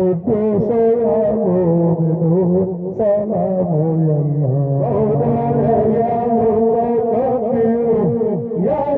قدوس يا مؤمن سلام يا الله يا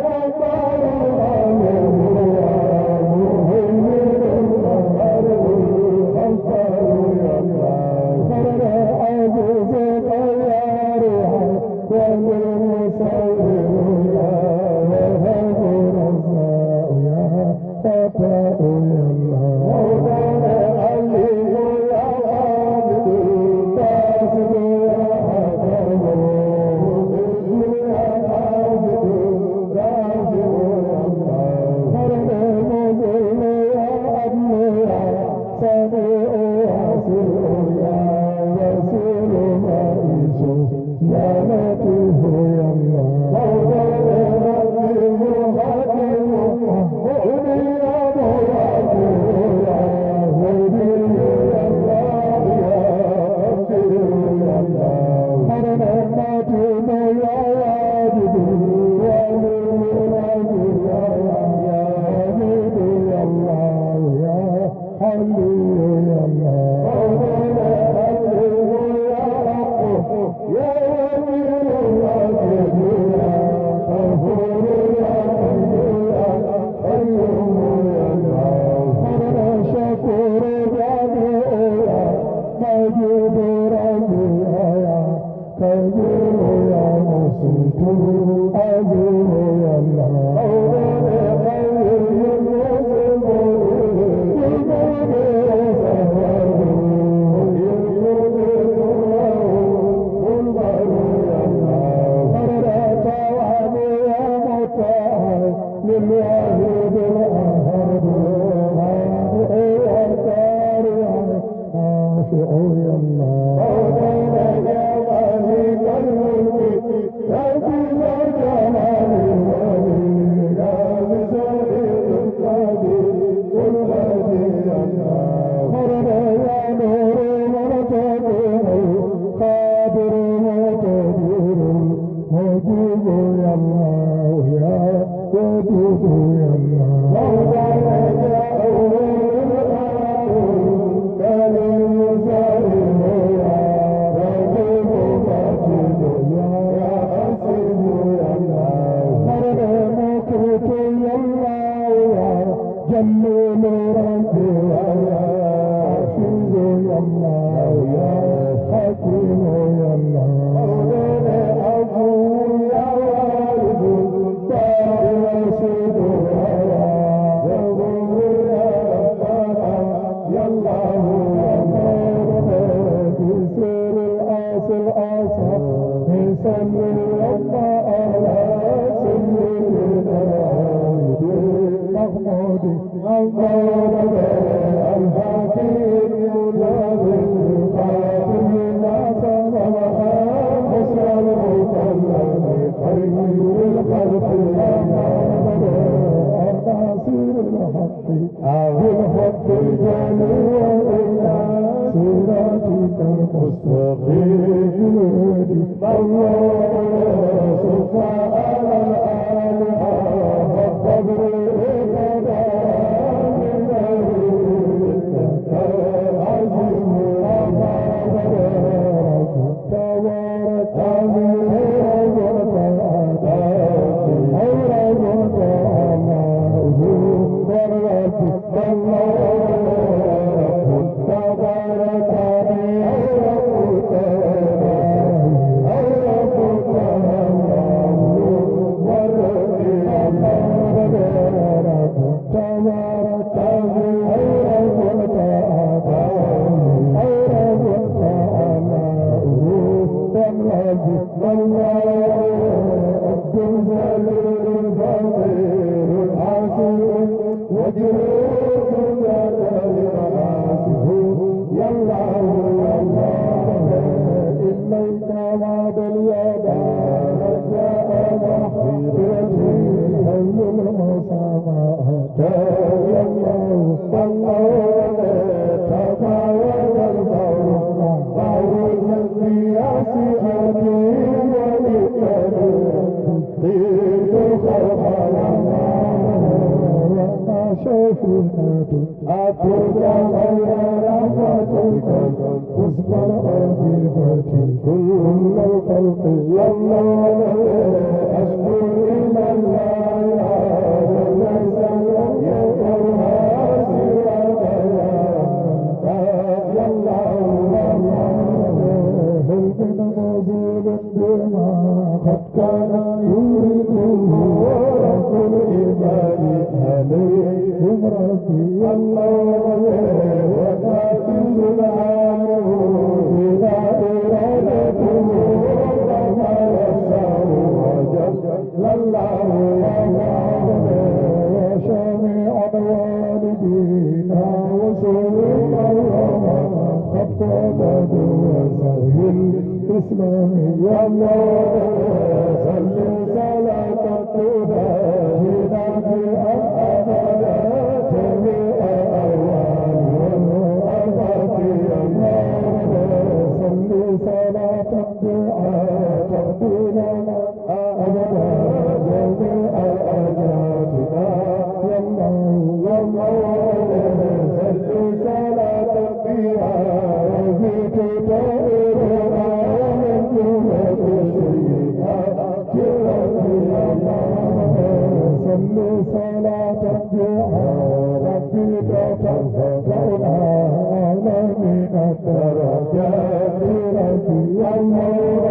متكبر يا جبار أترجى غير واصبر عاقبتي كل الخلق يا الله أشكو إلى الله يا قد كان يريد رب العباد عليهم ربي الله وكافل العالم إذا إرادته وما يشاء وجل الله يا شامع الوالدين وسوء الله قد قلد وسهل الإسلام يا الله صل صلاة تباهينا بأبدا جميع الأوان والأبد يا الله صل صلاة تباهينا أبدا جميع الأجاتنا يا الله يا الله صل صلاة صلوا صلاة ربي ترفعنا من الدرجات ربي الله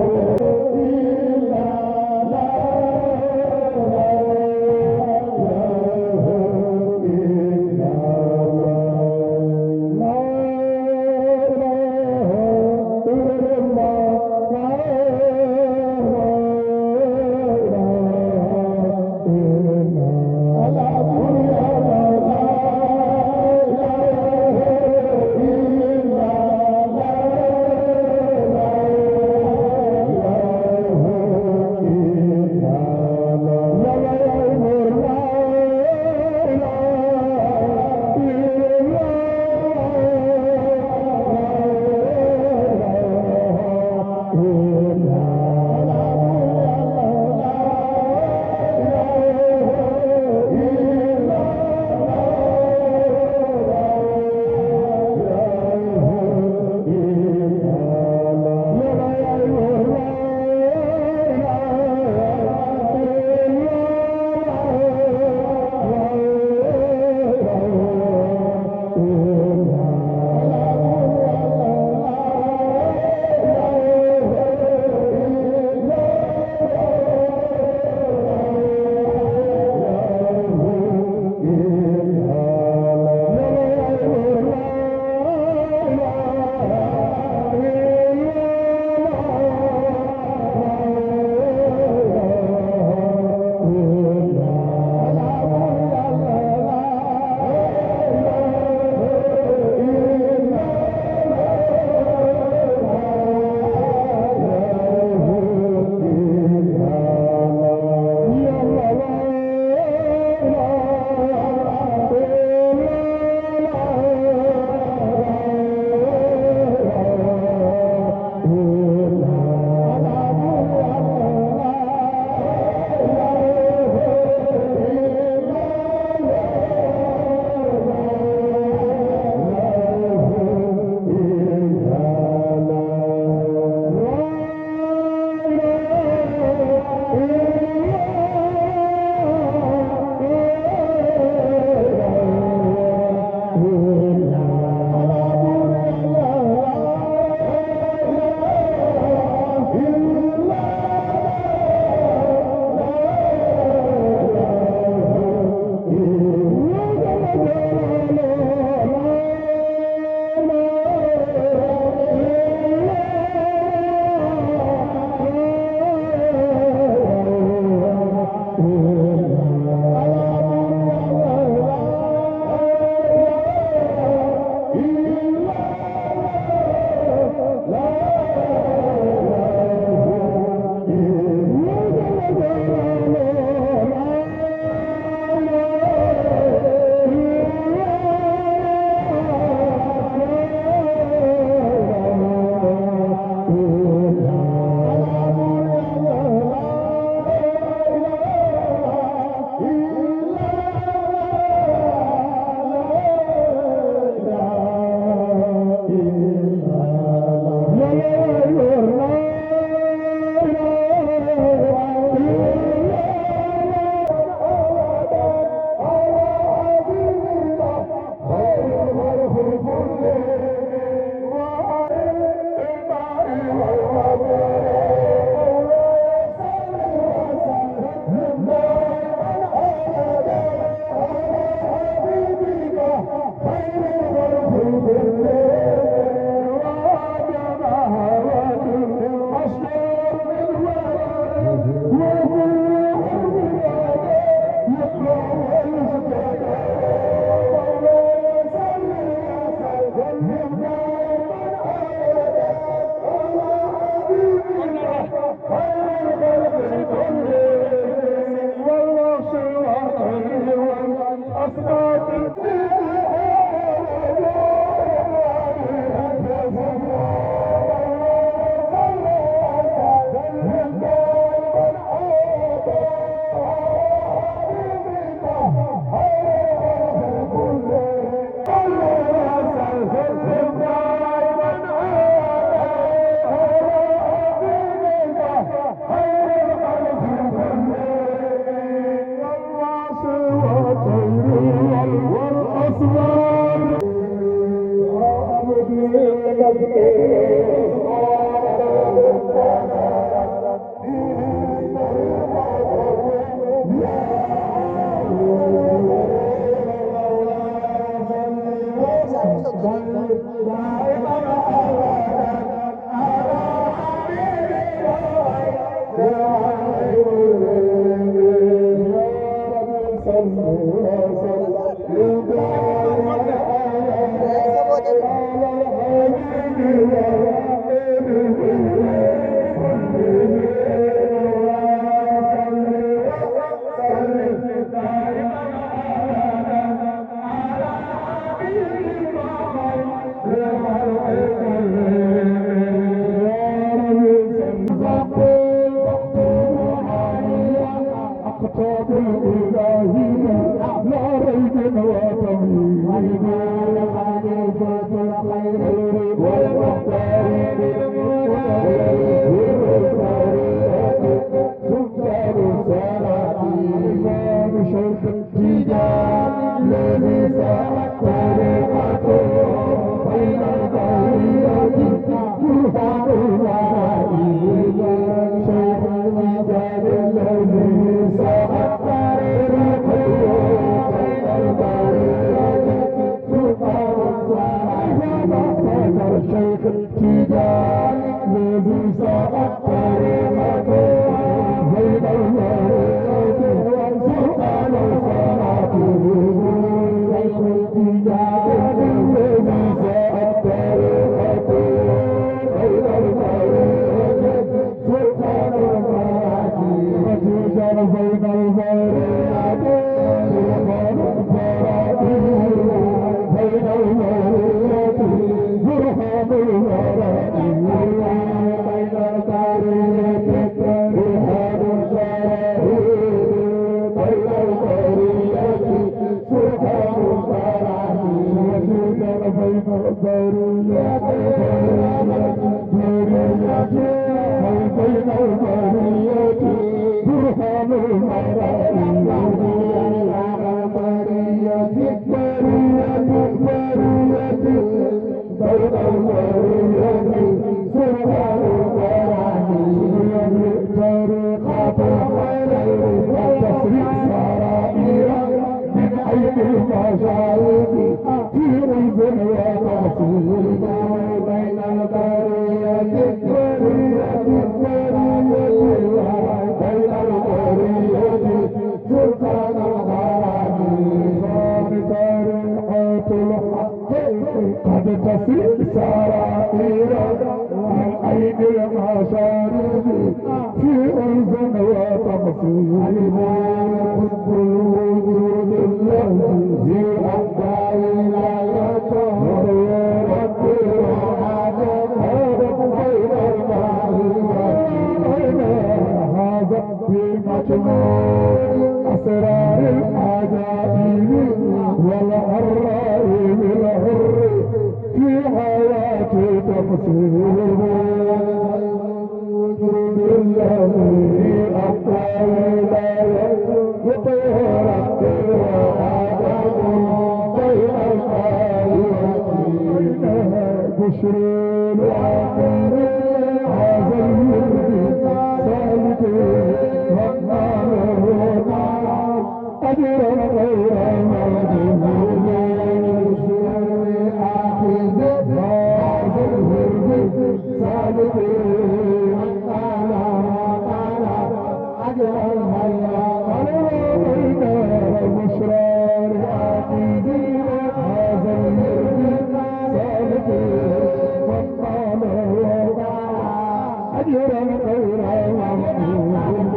أجرا غير ممنون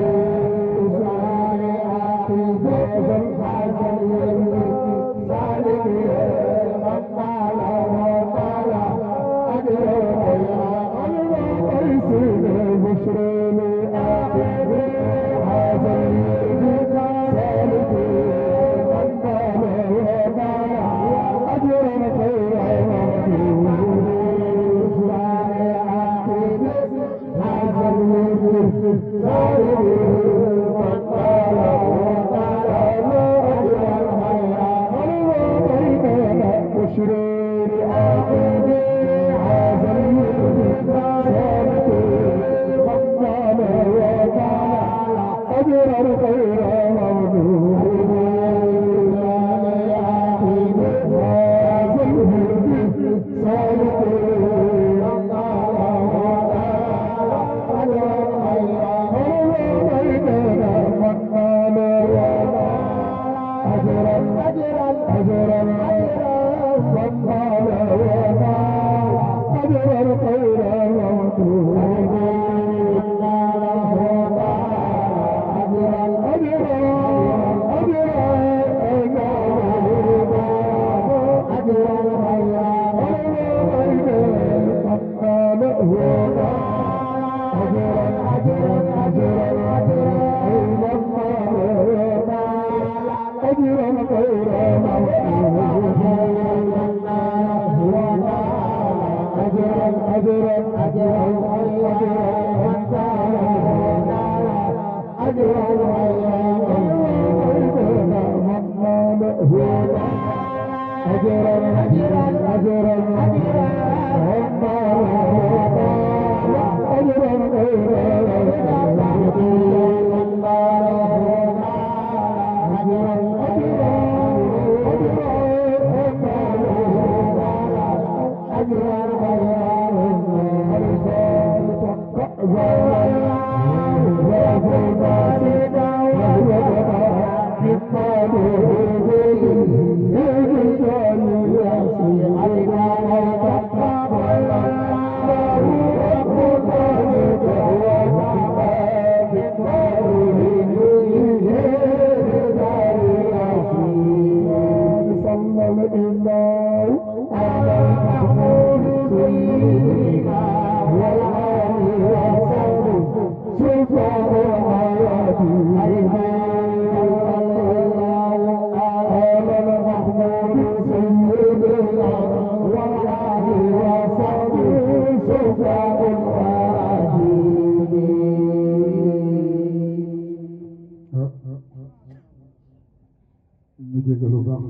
ñu jégalu baax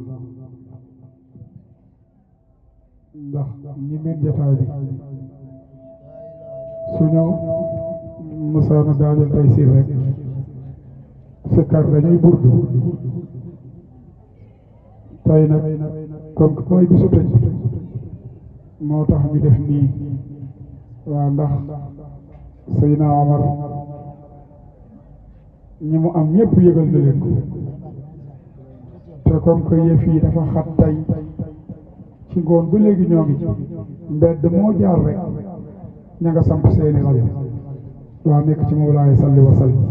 ndax ñi meen jotaay bi suñu musaana daajal tey siir rek sikkar dañuy burdu tey nag comme que mooy bisu tëj moo tax ñu def nii waaw ndax Seydina Omar ñi mu am ñëpp yëgal na leen ko te comme que yëf yi dafa xat tey ci ngoon ba léegi ñoo ngi ci mbedd moo jaar rek ña nga samp seeni rajo waa nekk ci Mawlaay salli wa sallim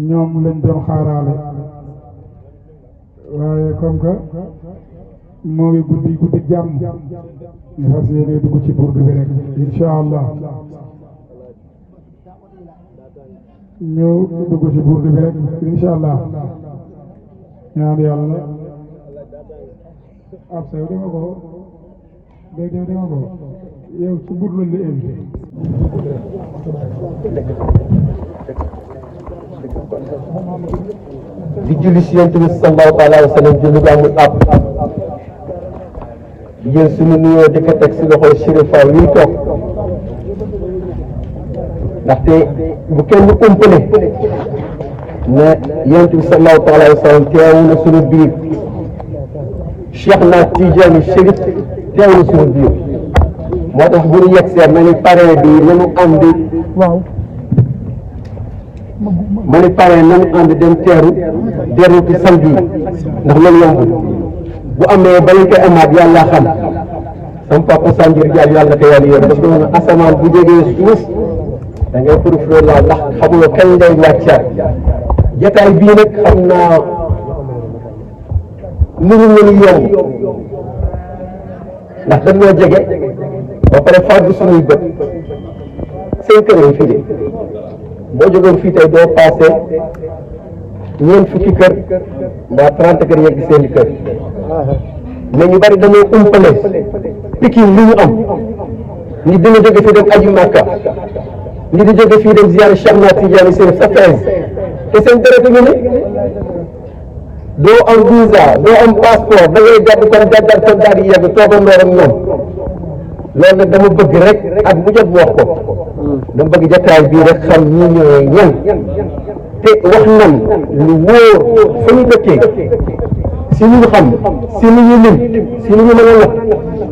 ñoom lañ doon xaaraale waaye comme que moo ngi guddi jàmm ñu fas yéene dugg ci burdu bi rek incha allah ñu dugg ci burdu bi rek incha allah ñaan yàlla ab sew dama ko yow ci burdu lañ la invité di julli si yonent bi sallallahu alayhi wa sallam julli bu amul ab di jël suñu nuyoo di ko teg si loxoy Chérif Fall yuy toog ndaxte bu kenn umpale ne yonent bi sallallahu alayhi wa sallam teewu na suñu biir Cheikh na Tidiane Chérif teewu na suñu biir moo tax bu ñu yegsee ma ni paree bi nañu ànd ma ni paree nañu ànd dem teeru dellu ci samedi ndax loolu yombul bu amee ba lañ koy amaat yàlla xam sama papa Sanjir Diagne yàlla ko yàlla yéen daf doon asamaan bu jógee suuf da ngay profité la ndax xamuloo kañ lay wàccaat jataay bii nag xam naa nuru ngeen yomb ndax dañoo jege ba pare fàggu suñuy bët 5 heures fii de boo jógoon fii tey doo passé ñeent fukki kër mbaa 30 kër yegg seen i kër mais ñu bari dañoo umpale Pikine li ñu am ñi dina jóge fii dem aji Makka ñi di jóge fii dem ziyaare Cheikh na Tidiane Chérif sa Fès te seen deret ñu ne doo am visa doo am passeport da ngay gàddu kon gàddal kon daal di yegg toogandoo ak ñoom loolu nag dama bëgg rek ak bu jot wax ko dama bëgg jataay bii rek xam ñi ñooy ñan te wax nan lu wóor fa ñu dëkkee si ñu xam si ni ñu lim si ni ñu mën a wax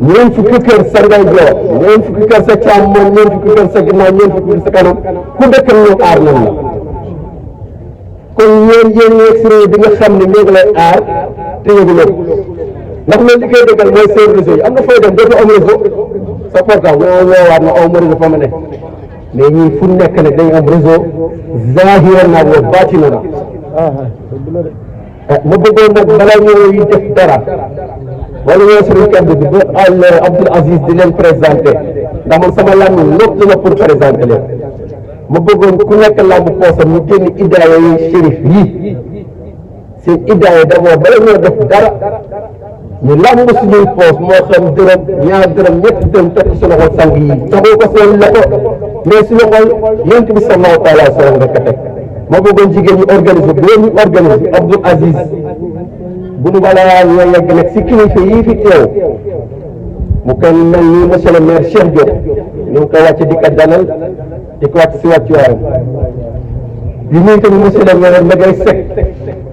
ñeent fukki kër sa ndeyjoor ñeent fukki kër sa càmmoñ ñeent fukki kër sa ginnaaw ñeent fukki kër sa kanam ku dëkkal ñoom aar nañ la kon yéen yegg si réew bi nga xam ne ñoo ngi lay aar te yëguloo ndax loolu li koy dëggal mooy seen réseau yi am na fooy dem dootoo am réseau sa portable nga woowaat na aw ma réseau fa ma ne mais ñii fu nekk nag dañu am réseau zahiran na wa baatinan na ma bëggoon nag balaa ñoo def dara wala ñoo suñu kaddu bi ba Abdoul Aziz di leen présenté ndax man sama làmmiñ lépp na pour présenté leen ma bëggoon ku nekk làmb poosam ñu génn idaaya yi Chérif yi seen idaaya d'abord bala ñoo def dara ñu làmb suñuy poos moo xam dërëm ñaar dërëm ñetti dërëm teg su loxo sang yi taxoo ko seen loxo mais su loxo yonent bi sallallahu taala wa sallam rek a teg ma bëggoon jigéen ñi organiser bu leen ñu organiser Abdoul Aziz bu nu balaa ñoo yegg nag si kilifa yii fi teew mu kenn mel ni monsieur le maire Cheikh Diop ñu ngi koy wàcc di ko dalal di ko wàcc si wàccuwaayam di nuyu tamit monsieur le maire Ndagay Seck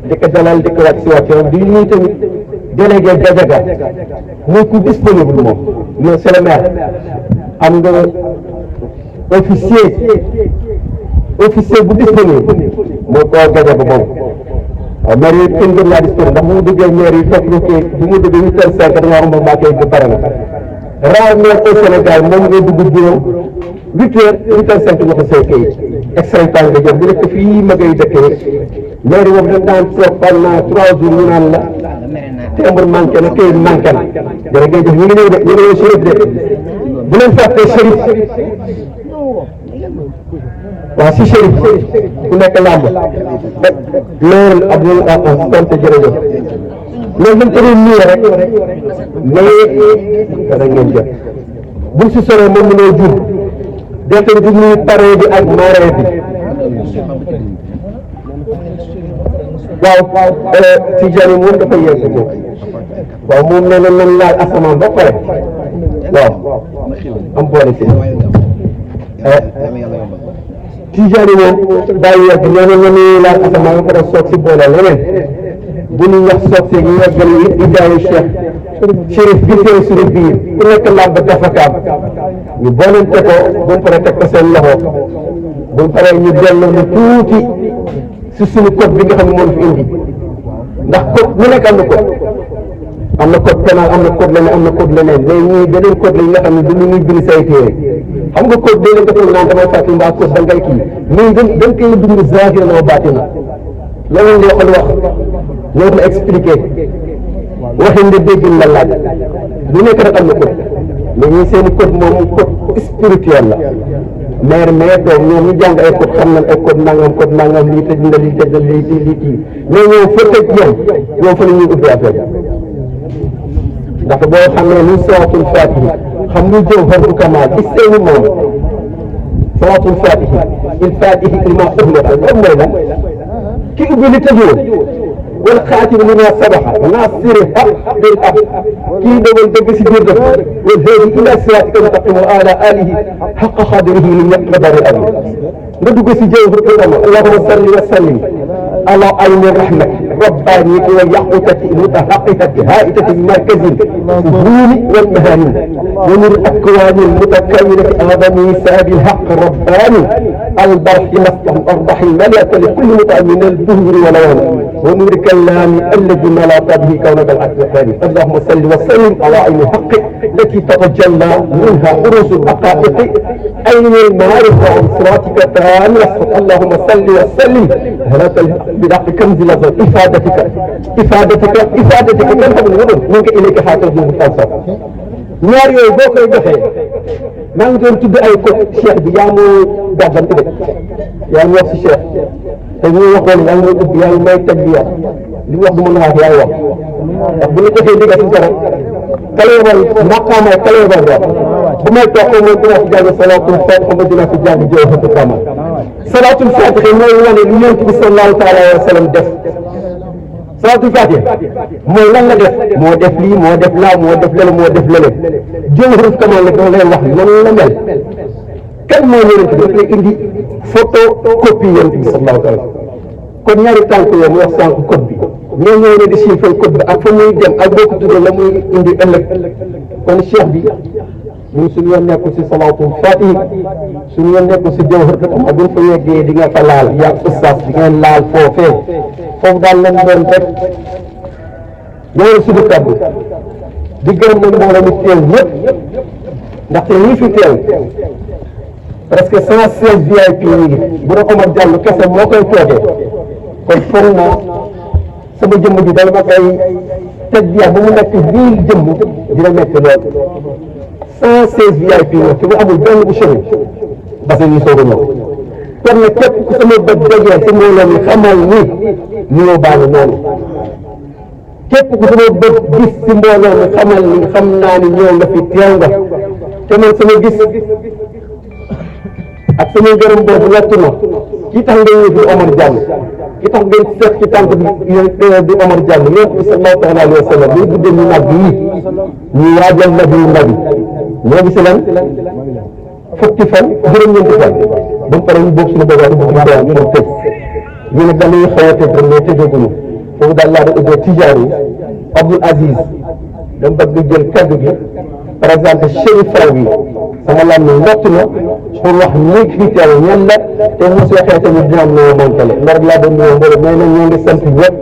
di ko dalal di ko wàcc si wàccuwaayam di nuyu tamit délégué Gadiaga muy ku disponible moom monsieur le maire am nga officier bu disponible mooy ko Gadiaga boobu waaw maire yi kenn gën laa disponible ndax bu mu duggee maire yi fekk lu kii bu mu duggee 8h05 da nga romb Mbacké ba pare na rare maire au Sénégal moom ngay dugg bureau 8h05 nga ko say kayit extrait temps nga jël bu nekk fii ma ngay dëkkee maire boobu dañ daan toog pendant 3 jours ñu naan la timbre manqué na kayit manqué na jërëjëf ñu ngi ñëw de ñu ngi ñëw Chérif de bu leen fàttee Chérif waaw si Chérif ku nekk làmb loolu Abdoul sant jërëjëf loolu dañ ko doon nuyu rek mais dana ngeen jot buñ si soree moom mënoo jur def di nuyu paree bi ak marraine bi waaw Tidiane moom dafa yegg moom waaw moom nee na nañ laal asamaan ba pare waaw am boole si Tidiane moom daa yegg nee na nañu laal asamaan ba pare soog si boole leneen bu ñu wax soog si ñu yeggal idaayu Cheikh Chérif bi teew suñu biir ku nekk làmb dafakaam ñu boolante ko bu mu paree teg ko seen loxo bu mu paree ñu delloo ñu tuuti si suñu code bi nga xam ne moo fi indi ndax code mu nekk am na code pénal am na code leneen am na code leneen mais ñii beneen code la nga xam ne du ñuy bind say téere xam nga code bee leen defal naan damay fàttali mbaa code da ngay kii mais dañ koy dund zahir na baatin loolu nga waxal wax ñoo ko expliqué waxin nga dégg la laaj lu nekk rek am na code mais ñii seen code moom code spirituel la maire doom ñoom ñu jàng ay code xam nañ ay code nangam lii tëj na lii tëj na lii kii mais ñoom fa tëj ñoom fa la ñuy ubbi affaire ndax boo xam ne ni salaatul fatihi xam nga jawharatul kamal ci seeni moom salaatul fatihi il fatihi lima ughliqa loolu mooy lan ki ubbi li tëjoon wal xaatimi lima sabaqa naasiri haq bil haq kii dogal dëgg si biir def wal haadi ila siraatika mustaqim wa ala alihi haqqa qadrihi li miqdaari al-azim nga dugg si jawharatul kamal allahumma salli wa sallim ala ayni rahmat رباني ويحقتك متحققة هائتة مركز الظهور والمهاني ومن الأكوان المتكونة أعظم ساب الحق رباني البرح مسطح أربح الملأة لكل متع من الظهور والوان ونور كلام الذي ملا به كونك الأكوان اللهم صل وسلم على عين الحق التي تتجلى منها عروس الحقائق أين المعارف وعن صراطك تام اللهم صل وسلم بحق كنز لظى إفادتك كم xam ne ñu ngi ilayka xaatal bu mutasar ñaar yooyu boo koy defee maa ngi doon tudd ay code cheikh bi yaa ngi gàggante de yaa ngi wax si cheikh te ñu waxoon yaa ngi ubbi yaa ngi may teg bi yaa li wax du mën a wax yaay wax ndax bu ñu defee digga si dara kaleebal maqaamay kaleebal wax bu may toog ko moom dinaa fi jàng salaatul fatiha xam nga dinaa fi jàng jawharatul kamal salaatul fatiha mooy wane lu yonent bi sallallahu taala alayhi wa sallam def salaatul fatiha mooy lan la def moo def lii moo def laa moo def lële moo def lële jawharatul kamal nag dafa lay wax nan la mel kan moo yonent bi daf lay indi photo copie yonent bi sallallahu alayhi wa sallam kon ñaari tànk yooyu mu wax sànq code bi ñoo ñëw ne di chiffre code bi ak fa muy dem ak boo ko tuddee la muy indi ëllëg kon cheikh bi ñun suñu yoon nekkul si salaatul fatihi suñu yoon nekkul si jawharatul kamal buñ fa yeggee di nga fa laal yaa ustaas di ngeen laal foofee foofu daal lañ doon rek ñëwal suñu kàddu di gërëm nañ mbooloo mi teew ñëpp ndaxte ñi fi teew presque 116 VIP yi ngi bu doon Omar Diallo kese moo koy toogee kon foog naa sama jëmm ji dama koy teg biir ba mu nekk biir jëmm dina métti lool 116 VIP yi te bu amul benn bu chéré parce que ñu soog a ñëw kon nag képp ku sama bët dégee si mbooloo mi xamal ni ñoo baalu noonu képp ku sama bët gis si mbooloo mi xamal ni xam naa ni ñëw nga fi teew nga te man sama gis ak sama ngërëm boobu nattu na ki tax nga ñëw di Omar Diallo ki tax ngeen seet ci tànk bi di Omar Diallo yonent bi sallallahu taala alayhi wa sallam muy guddee ñu nag yi ñu waajal nabi ñoo ngi si lan fukki fan juróom-ñeenti fan ba mu pare ñu bokk suñu boobaa di bokk ñu dem tëj ñu ne dañuy xaw a tëj rek mais tëjaguñu foofu daal laa doon ubbee tijaan yi Abdoul Aziz dama bëgg jël kaddu gi par exemple chérif Faw bi sama lan ne lott na pour wax ñi fi teew ñan la te mos waxee tamit dina am noo mantale ndax laa doon ñëw mbooloo mais nag ñoo ngi sant ñëpp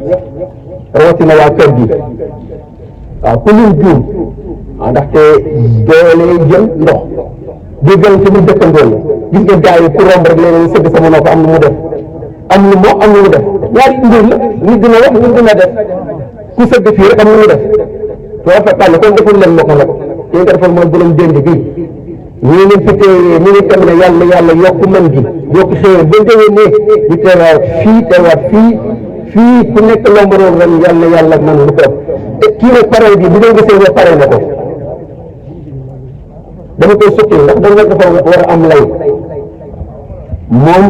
rawatina waa kër gi waaw ku lim juum ndaxte doole jël ndox déggal tamit dëkkandoo la gis nga gars yi ku romb rek léeg-léeg sëgg sama noo ko am lu mu def am lu moo am lu mu def ñaari mbir la nit dina wax nit dina def ku sëgg fii rek am lu mu def soo fekkal ne kon deful leen ma ko nag ki nga defal mooy borom dénd gi ñu ngi fi teewee ñu ngi tam ne yàlla yokk mën gi yokk xéewal ba déwee ne ñu teewaat fii ku nekk lombaroon ren yàlla man lu ko te kii ne pare bi bu ngeen gisee ne pare na ko dama koy sotti ndax da nga dafa war a am lay moom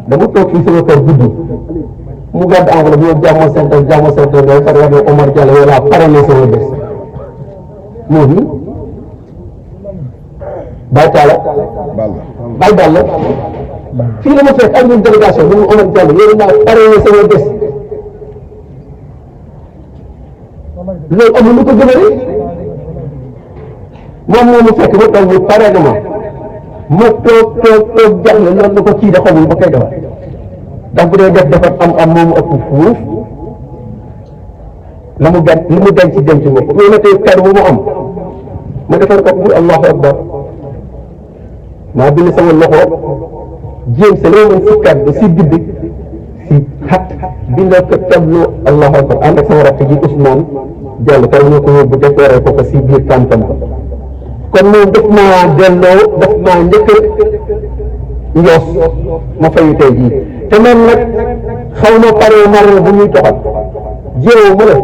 dama toog fii sama kër guddi mu gàdd enveloppe yow jàmmoo santal loolu par wax ne Omar Diallo wala pare na sama bés moo fi Baye Talla Baye Balla fii la ma fekk ak ñun délégation bu mu Omar Diallo yow naa pare na sama bés loolu amul lu ko gën a rëy moom moo mu fekk ba toog ñu pare na ma toog jaxle loolu na ko kii da xamul ba koy defar ndax bu dee def dafa am moomu ëpp fuuf la mu gàtt li mu denc ma ko mais na tey kàddu bu mu am ma defar ko pour allahu akbar maa bind sama loxo jéem sa loo mën si kàddu si bind si xat bindoo ko tableau allahu akbar ànd ak sama rakk ji Ousmane Diallo kar ñoo ko yóbbu décoré ko si biir tàntam ba kon moom daf maa delloo daf maa njëkk njoos ma fayu tey jii te man nag xaw ma pare mare bu ñuy toxal jéewu ma ne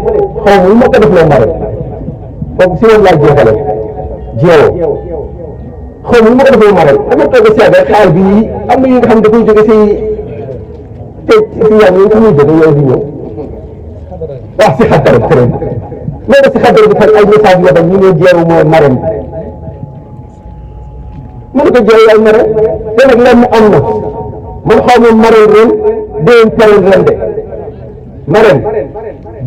xaw ma lu ma ko def loo mare kooku si woon laa jeexale jéewu xaw ma lu ma ko def loo mare dama toog si yàgg xaal bi am na yi nga xam ne dafay jóge si si yàlla yi fu muy jóge yooyu di ñëw wax si xaddara bi tërën loolu si xaddara bi ay message la dañ ñu ne jéewu mooy marem mën ko jéewu ay mare te nag lenn am na man xaw ma marem ren déwén paren ren de marem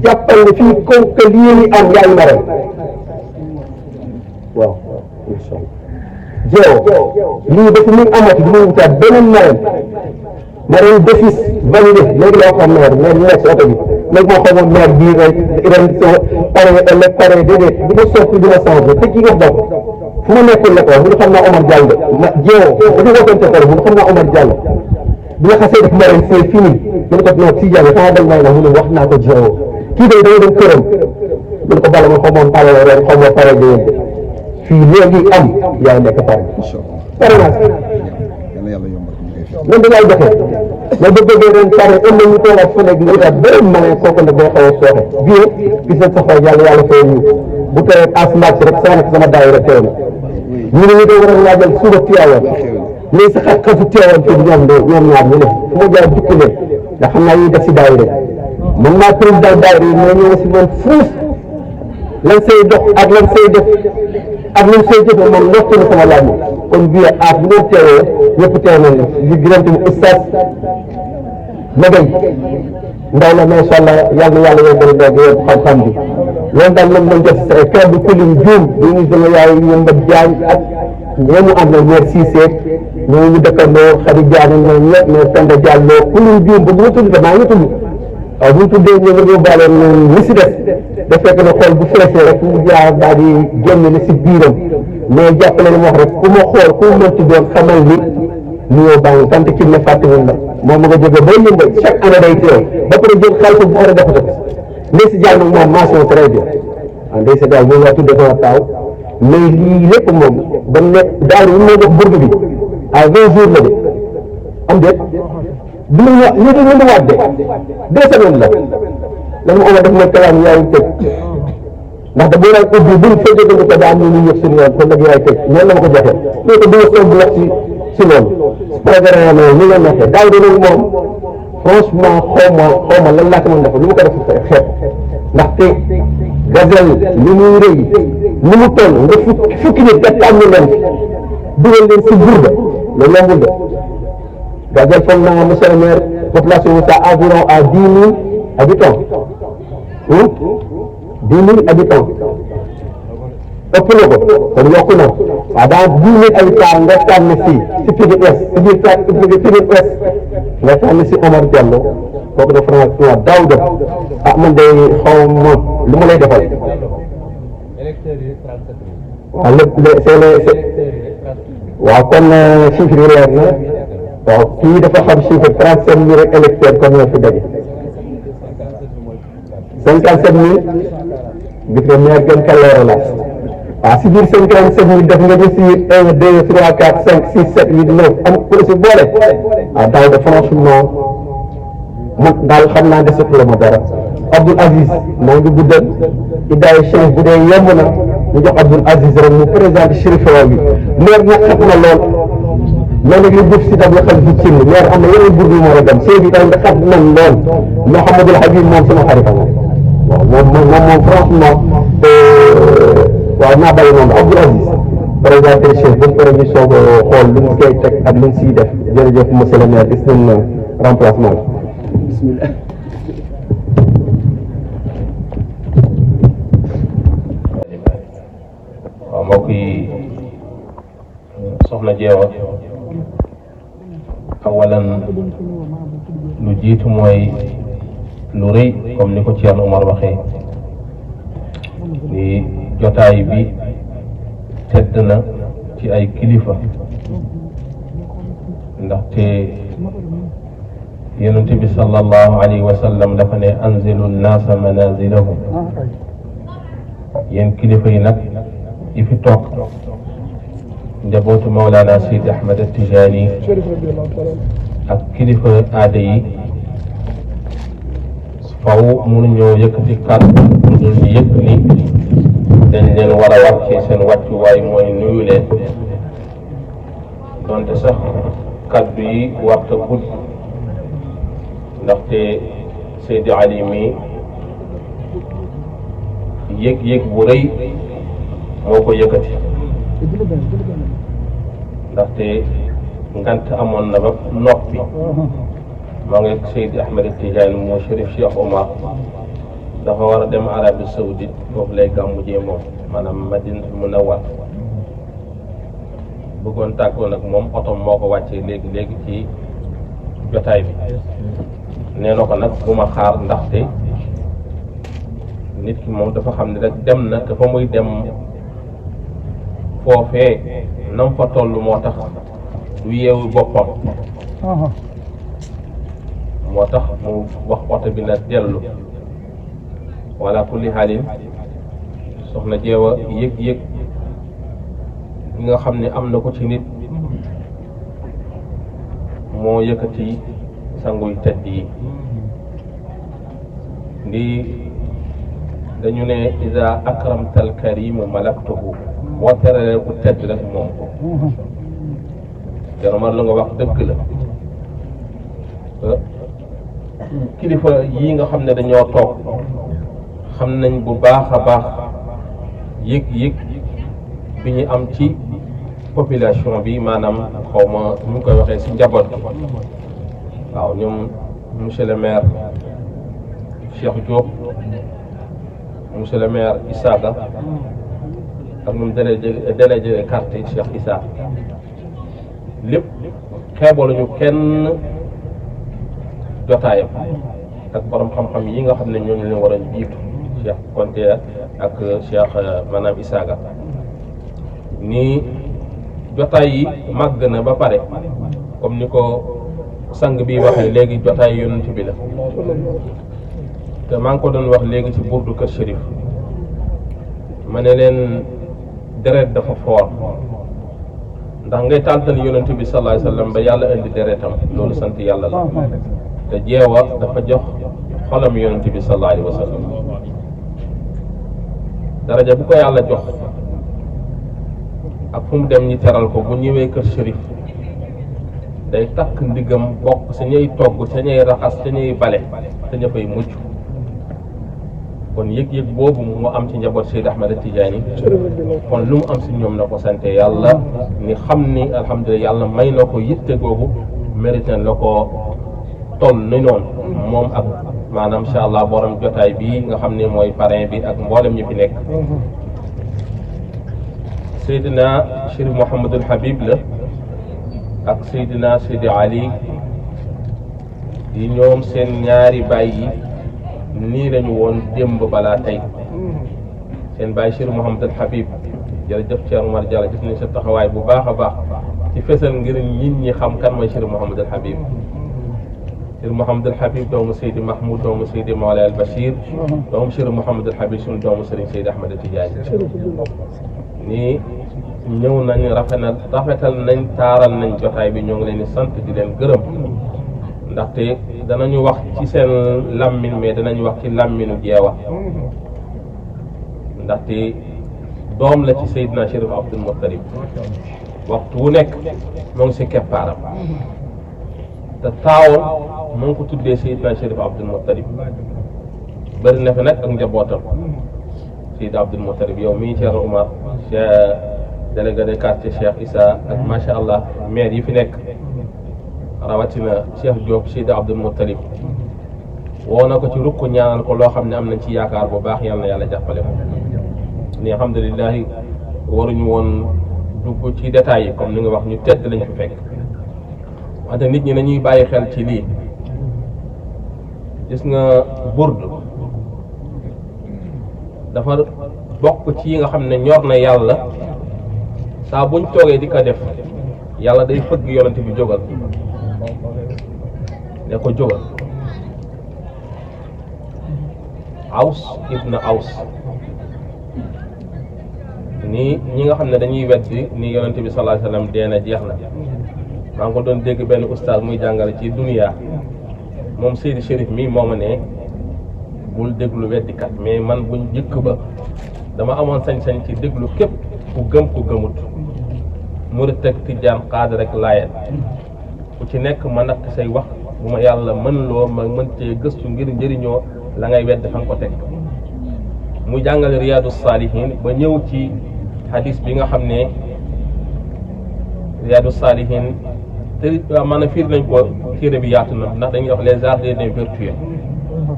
jàppal ne fii comme que lii ni am yaay marem waaw incha allah jéewu lii dafa muy amati du muy wutaat beneen marem d'office validé léegi laa ko xam maire ñu nekk si oto bi léegi moo xamoon maire bii ren pare ëllëg pare déedéet bu ma soppi dina changé te kii nga wax fu ma nekkul la ko wax bu ñu xam naa Omar Diallo ma jéewu dafa wootante pare bu ñu xam naa Omar Diallo bi nga xasee def marraine c'est fini man ko non si Diallo xanaa dañ may wax mu ne wax naa ko jéewu kii day dama dem këram man ko bala ma xamoon pare ren xaw ma pare déwén fii léegi am yaay nekk pare pare naa man da laay doxee mais ba bëggee ren pare ëllëg ñu toogaat fa léegi nga beneen ma ne kooku nag day xaw a sooxe bien gis nañ sa xol yàlla fay ñu bu tawee asmaak rek sama daay rek teew na ñu ne ñu doon war a waajal suba Tiwaawan mais sa xatu Tiwaawan fii ñoom ñaar ñu ne fu ma jaar jukki leen ndax xam naa ñuy def si daay rek man maa président daay rek mais ñëw si man fuuf lan say dox ak lan say def ak lan say jëfe man lottu na sama laaj kon bii aas bu ngeen teewee ñëpp teew nañ li gërëm tamit oustaz Magay ndaw la macha allah yàlla na yàlla yombal doog yëpp xam-xam bi loolu daal lañ doon def sa kër bu kulim juum di ñu sama yaay Yemba Jaañ ak ñooñu ànd na maire Cissé ñooñu dëkkandoo Khady Diagne ñoom ñëpp maire Penda Diallo kulim juum ba bu ma tudd maa ngi tudd waaw bu ñu tuddee ñu ngi yóbbaale li si des da fekk ne xool bu feesee rek mu jaar daal di génn li si biiram mais jàppale ni ma wax rek ku ma xool ku mu mënti doon xamal ni nuyoo baa ngi tant ki ne fàttewul la moom ma nga jóge ba yëngal chaque année day teew ba pare jël xaalis bu war a defate ko ndey si jàll nag moom mention très bien waaw ndey si daal moom laa tuddee sama taaw mais lii lépp moom ba ne daal ñu may jox burdu bi à 20 jours la de am déet bi ñu ñu di waat de 2 semaines la lan ma Omar def mooy kalaan yaay tëj ndax da boo daan ubbi buñ fa jógee ko daa am ñu ñëpp suñu yoon kon nag yaay tëj ñoom la ma ko joxee léegi du ma soog wax si loolu programme ni nga nekkee daaw de loolu moom franchement xaw ma lan laa ko mën def lu ma ko def xeet ndaxte gazelle li muy rëy ni mu toll nga fukki nit nga tànn leen dugal leen si Bourda loolu yombul de gazelle foog naa monsieur le maire population bi ça environ à 10 000 habitants 10 000 habitants ëpp na ko kon yokku na waaw dans 10 000 habitants nga tànn si Pikine Ouest si biir Pikine Ouest nga tànn si Omar Diallo kooku de franchement daaw def man de xaw ma lu ma lay defal waaw waaw kon chiffre yi leer na waaw kii dafa xam chiffre 37 000 rek électeurs comme ñoo fi daje 57 000 gis nga maire gën ka leer la waaw si biir 57 000 def nga ñu si 1 2 3 4 5 6 7 8 9 am ko si boole waaw daaw de franchement man daal xam naa desatu la ma dara Abdoul Aziz maa ngi guddal Idaay Chérif bu dee yomb na ñu jox Abdoul Aziz rek mu présenté Chérif bi maire nag xat na lool mais nag li jëf si dab la xel fi cin maire am na yeneen bur yu moo a dem Chérif bi daal nga xat nañ lool Mouhamadul Habib moom sama xarita moom waaw moom franchement waaw naa bàyyi noonu Abdoul Aziz présenté Chérif ba pare ñu soog a xool lu ñu koy teg ak lu ñu siy def jërëjëf monsieur le maire gis nañ remplacement bi bismillah mbokk yi soxna Jeewa awalan lu jiitu mooy lu rëy comme ni ko Thierno Omar waxee ni jotaay bi tedd na ci ay kilifa ndaxte yonent bi sallallahu alayhi wa sallam dafa ne anzilu nnaasa manazilahum yéen kilifa yi nag yi fi toog njabootu Mawlana Seydi Ahmed Tijaani ak kilifa aada yi faw mënuñoo yëkkati kàddu lu dul ñu yëg ni dañ leen war a wàcce seen wàccuwaay mooy nuyu leen donte sax kàddu yi warta gudd ndaxte Seydi Ali mi yëg-yëg bu rëy moo ko yëkkati ndaxte ngant amoon na ba noppi maa ngi Seydi Ahmed Tidiane moo Chérif Cheikh Omar dafa war a dem Arabie Saoudite foofu lay gàmmujee moom maanaam Madinatul Munawwar bëggoon tàggoon ak moom otom moo ko wàccee léegi ci jotaay bi nee na ko nag bu ma xaar ndaxte nit ki moom dafa xam ne rek dem na te fa muy dem foofee nam fa toll moo tax du yeewu boppam moo tax mu wax oto bi na dellu wala kulli xaalin soxna Jeewa yëg-yëg bi nga xam ne am na ko ci nit moo yëkkati sanguy tedd yi ndi dañu ne ida akramta al karimu malaktuhu boo teralee ku tedd rek moom ko jaromar lu nga wax dëgg la kilifa yi nga xam ne dañoo toog xam nañ bu baax a baax yëg-yëg bi ñu am ci population bi maanaam xaw ma nu ñu koy waxee si njaboot bi waaw ñoom monsieur le maire Cheikh Diop monsieur le maire Isaaga ak moom délégué quartier Cheikh Issa lépp xeebaluñu kenn jotaayam ak borom xam-xam yi nga xam ne ñooñu leen war a jiitu Cheikh Konté ak Cheikh maanaam Isaaga ni jotaay yi màgg na ba pare comme ni ko sang bi waxee léegi jotaay yonent bi la te maa ngi ko doon wax léegi ci burdu kër Chérif ma ne leen deret dafa foor ndax ngay tàntal yonent bi sallallahu alayhi wa sallam ba yàlla indi deretam loolu sant yàlla la te Jeewa dafa jox xolam yonent bi sallallahu alayhi wa sallam. daraja bu ko yàlla jox ak fu mu dem ñi teral ko bu ñëwee kër Chérif day takk ndigam bokk sa ñuy togg sa ñuy raxas sa ñuy bale te ña fay mucc. kon yëg-yëg boobu mu am ci njaboot Seydi Ahmed Tidiane kon lu mu am si ñoom na ko sante yàlla ni xam ni alhamdulilah yàlla may na ko yitte googu mérite la ko toll ni noonu moom ak maanaam incha allah borom jotaay bi nga xam ne mooy parrain bi ak mboolem ñi fi nekk. Seydina Chérif Mouhamadul Habib la ak Seydina Seydi Ali yi ñoom seen ñaari baay yi nii lañu woon démb balaa tey. seen baay Chérif Mouhamadul Habib jërëjëf Cheikh Oumar Diallo gis nañ sa taxawaay bu baax a baax ci fesal ngir nit ñi xam kan mooy Chérif Mouhamadul Habib. Chérif Mouhamadul Habib doomu Seydi Mahmoud doomu Seydi Mawlay al Bachir doomu Chérif Mouhamadul Habib suñu doomu Serigne Seydi Ahmed Tidiane nii ñëw nañ rafetal nañ taaral nañ jotaay bi ñoo ngi leen di sant di leen gërëm ndaxte danañu wax ci seen làmmiñ mais danañu wax ci làmmiñu jeewa ndaxte doom la ci Seydina Chérif Abdoul Moutalib waxtu wu nekk moo ngi si keppaaram te taawam mu ngi ko tuddee Seydina Chérif Abdoul Moutalib bëri na fi nag ak njabootam Seydina Abdoul Moutalib yow mii Cheikh Oumar délégué de quartier Cheikh Issa ak macha allah maire yi fi nekk rawatina Cheikh Diop Seydina Abdoul Moutalib woo na ko ci rukk ñaanal ko loo xam ne am nañ ci yaakaar bu baax yal na yàlla jàppale ko ni alhamdulilah waruñu woon dugg ci détails yi comme ni nga wax ñu tedd lañ fi fekk wante nit ñi nañuy bàyyi xel ci lii gis nga burd dafa bokk ci yi nga xam ne ñor na yàlla saa buñ toogee di ko def yàlla day fëgg yonent bi jógal ne ko jógal. Aws ibn Aws nii ñi nga xam ne dañuy weddi ni yonent bi sallallahu alayhi wa sallam dee na jeex na maa ngi ko doon dégg benn oustaz muy jàngale ci dunia moom Seydi Chérif mii moo ma ne bul déglu weddikat mais man buñ jëkk ba dama amoon sañ-sañ ci déglu képp ku gëm ku gëmut murit ak tijaan xaadir rek laayeen ku ci nekk ma natt say wax bu ma yàlla mën loo ma mën cee gëstu ngir njëriñoo la ngay wedd fa nga ko teg mu jàngale Riyadu Salihin ba ñëw ci hadis bi nga xam ne Riyadu Salihin te maanaam fiir nañ ko téere bi yaatu na ndax dañuy wax les jardins des vertus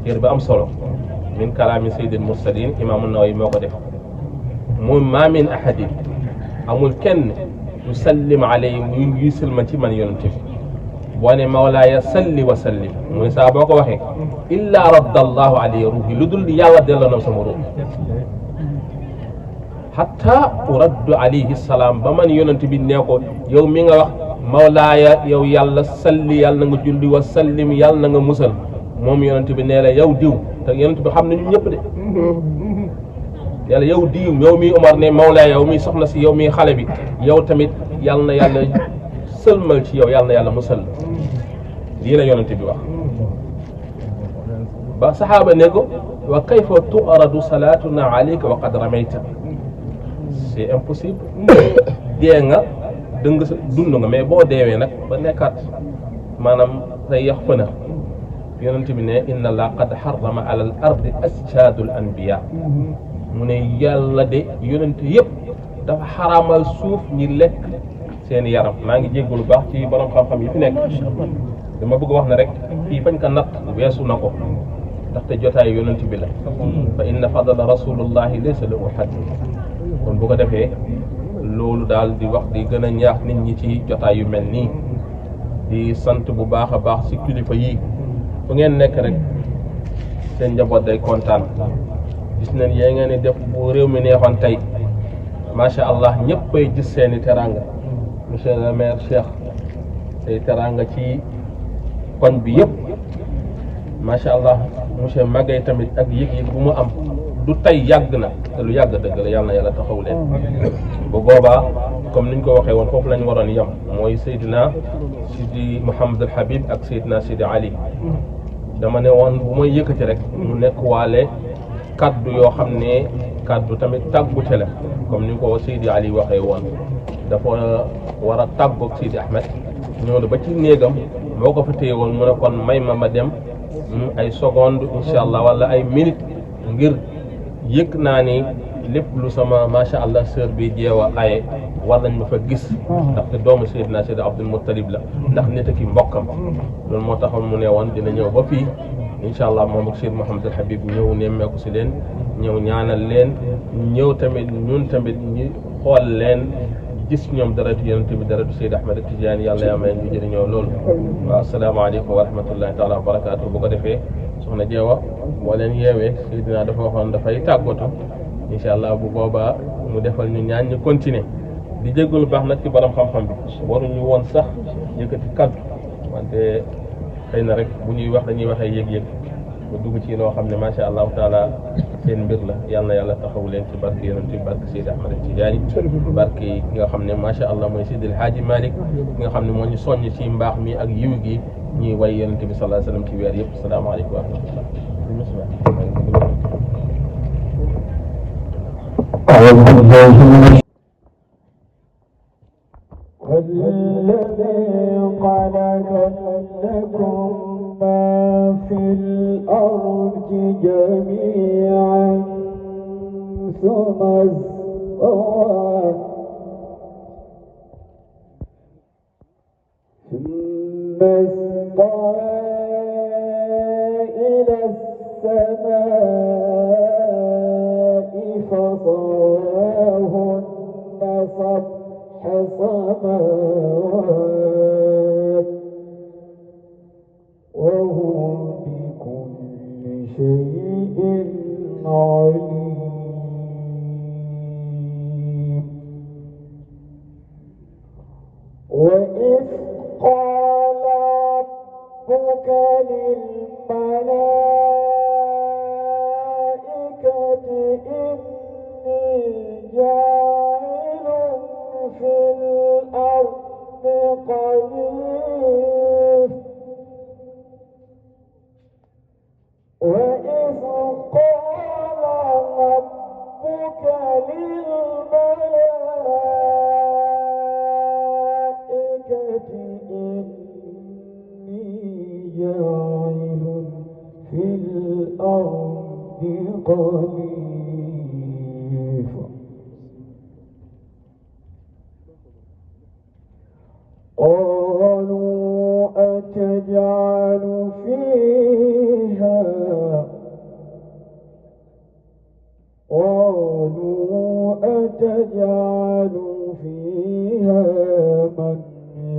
téere bi am solo min kalaami sayyidil mursalin imaamu Nawawi moo ko def mu ma min ahadin amul kenn yusallim alayhi muy yisil ma ci man yonent bi boo ne mawlaaya salli wa sallim mu ne saa boo ko waxee illa radda allahu alayhi ruuhi lu dul yàlla delloo na sama ruux hatta uraddu alayhi salaam ba man yonent bi nee ko yow mi nga wax mawlaaya yow yàlla salli yàlla na nga julli wa sallim yàlla na nga musal moom yonent bi nee la yow diw te yonent bi xam ne ñun ñëpp de yàlla yow diw yow mi Omar ne mawlaaya yow mi soxna si yow mi xale bi yow tamit yàlla na yàlla sëlmal ci yow yàlla na yàlla musal lii la yonent bi wax ba saxaaba ne ko wa kayfa tu'radu salatuna alayka wa qad ramayta c'est impossible dee nga dëng sa dund nga mais boo deewee nag ba nekkaat maanaam say yax fëna yonent bi ne inna allah qad harrama ala al ardi asjaadul anbiya mu ne yàlla de yonent yëpp dafa xaraamal suuf ñi lekk seen yaram maa ngi jéggu lu baax ci borom xam-xam yi fi nekk dama bëgg wax ne rek fii fañ ko natt weesu na ko ndaxte jotaay yonent bi la fa inna fadla rasulullahi laysa lahu hadd kon bu ko defee loolu daal di wax di gën a ñaax nit ñi ci jotaay yu mel nii di sant bu baax a baax ci kilifa yi fu ngeen nekk rek seen njaboot day kontaan gis nañ yaa ngeen di def bu réew mi neexoon tey macha allah ñëppay gis seeni teranga monsieur le maire Cheikh say teranga ci koñ bi yëpp macha allah monsieur Magay tamit ak yëg-yëg bu mu am du tey yàgg na te lu yàgg dëgg la yàlla na yàlla taxaw leen bu boobaa comme niñ ko waxee woon foofu lañ waroon yem mooy Seydina Sidi Mouhamadul Habib ak Seydina Sidi Ali dama ne woon bu may yëkkati rek mu nekk waale kaddu yoo xam ne kaddu tamit tàggute la comme ni ko Seydi Ali waxee woon dafa war a tàggoog Seydi Ahmed ñëw na ba ci néegam moo ko fa téye woon mu ne kon may ma dem ay seconde incha allah wala ay minute ngir yëg naa ni lépp lu sama macha allah sœur bi jeewa aye war nañ ma fa gis ndaxte doomu Seydina Seydi Abdul Muttalib la ndax nit ak i mbokkam loolu moo taxoon mu ne woon dina ñëw ba fii incha allah moom ak Cheikh Mouhamadul Habib ñëw nemmeeku si leen ñëw ñaanal leen ñëw tamit ñun tamit ñu xool leen gis ñoom daratu yonent bi daratu Seydi Ahmed Tidiane yàlla yaa may ñu jëriñoo loolu waaw asalaamaaleykum wa rahmatullahi taala wa barakaatu bu ko defee soxna Jeewa boo leen yeewee Seydina dafa waxoon dafay tàggatu incha allah bu boobaa mu defal ñu ñaan ñu continuer di jégalu baax nag ci borom xam-xam bi waruñu woon sax yëkkati kaddu wante xëy na rek bu ñuy wax dañuy waxee yëg-yëg mu dugg ci loo xam ne macha allahu taala seen mbir la yal na yàlla taxaw leen ci barke yonent bi barke Seydi Ahmed Tidiane barke ki nga xam ne macha allah mooy Seydi El Hadji Malick ki nga xam ne moo ñu soññ ci mbaax mi ak yiw gi ñuy way yonent bi sallallahu alayhi wasallam ci weer yëpp salaamaaleykum wa rahmatullah والذي خلق لكم ما في الأرض جميعا ثم استوى إلى السماء فصاهن سبع سماوات وهو بكل شيء عليم وإذ قال ربك للملائكة إني جاعل في الأرض خليفة وإذ قال ربك للملائكة إني جاعل في الأرض خليفة قالوا أتجعل فيها من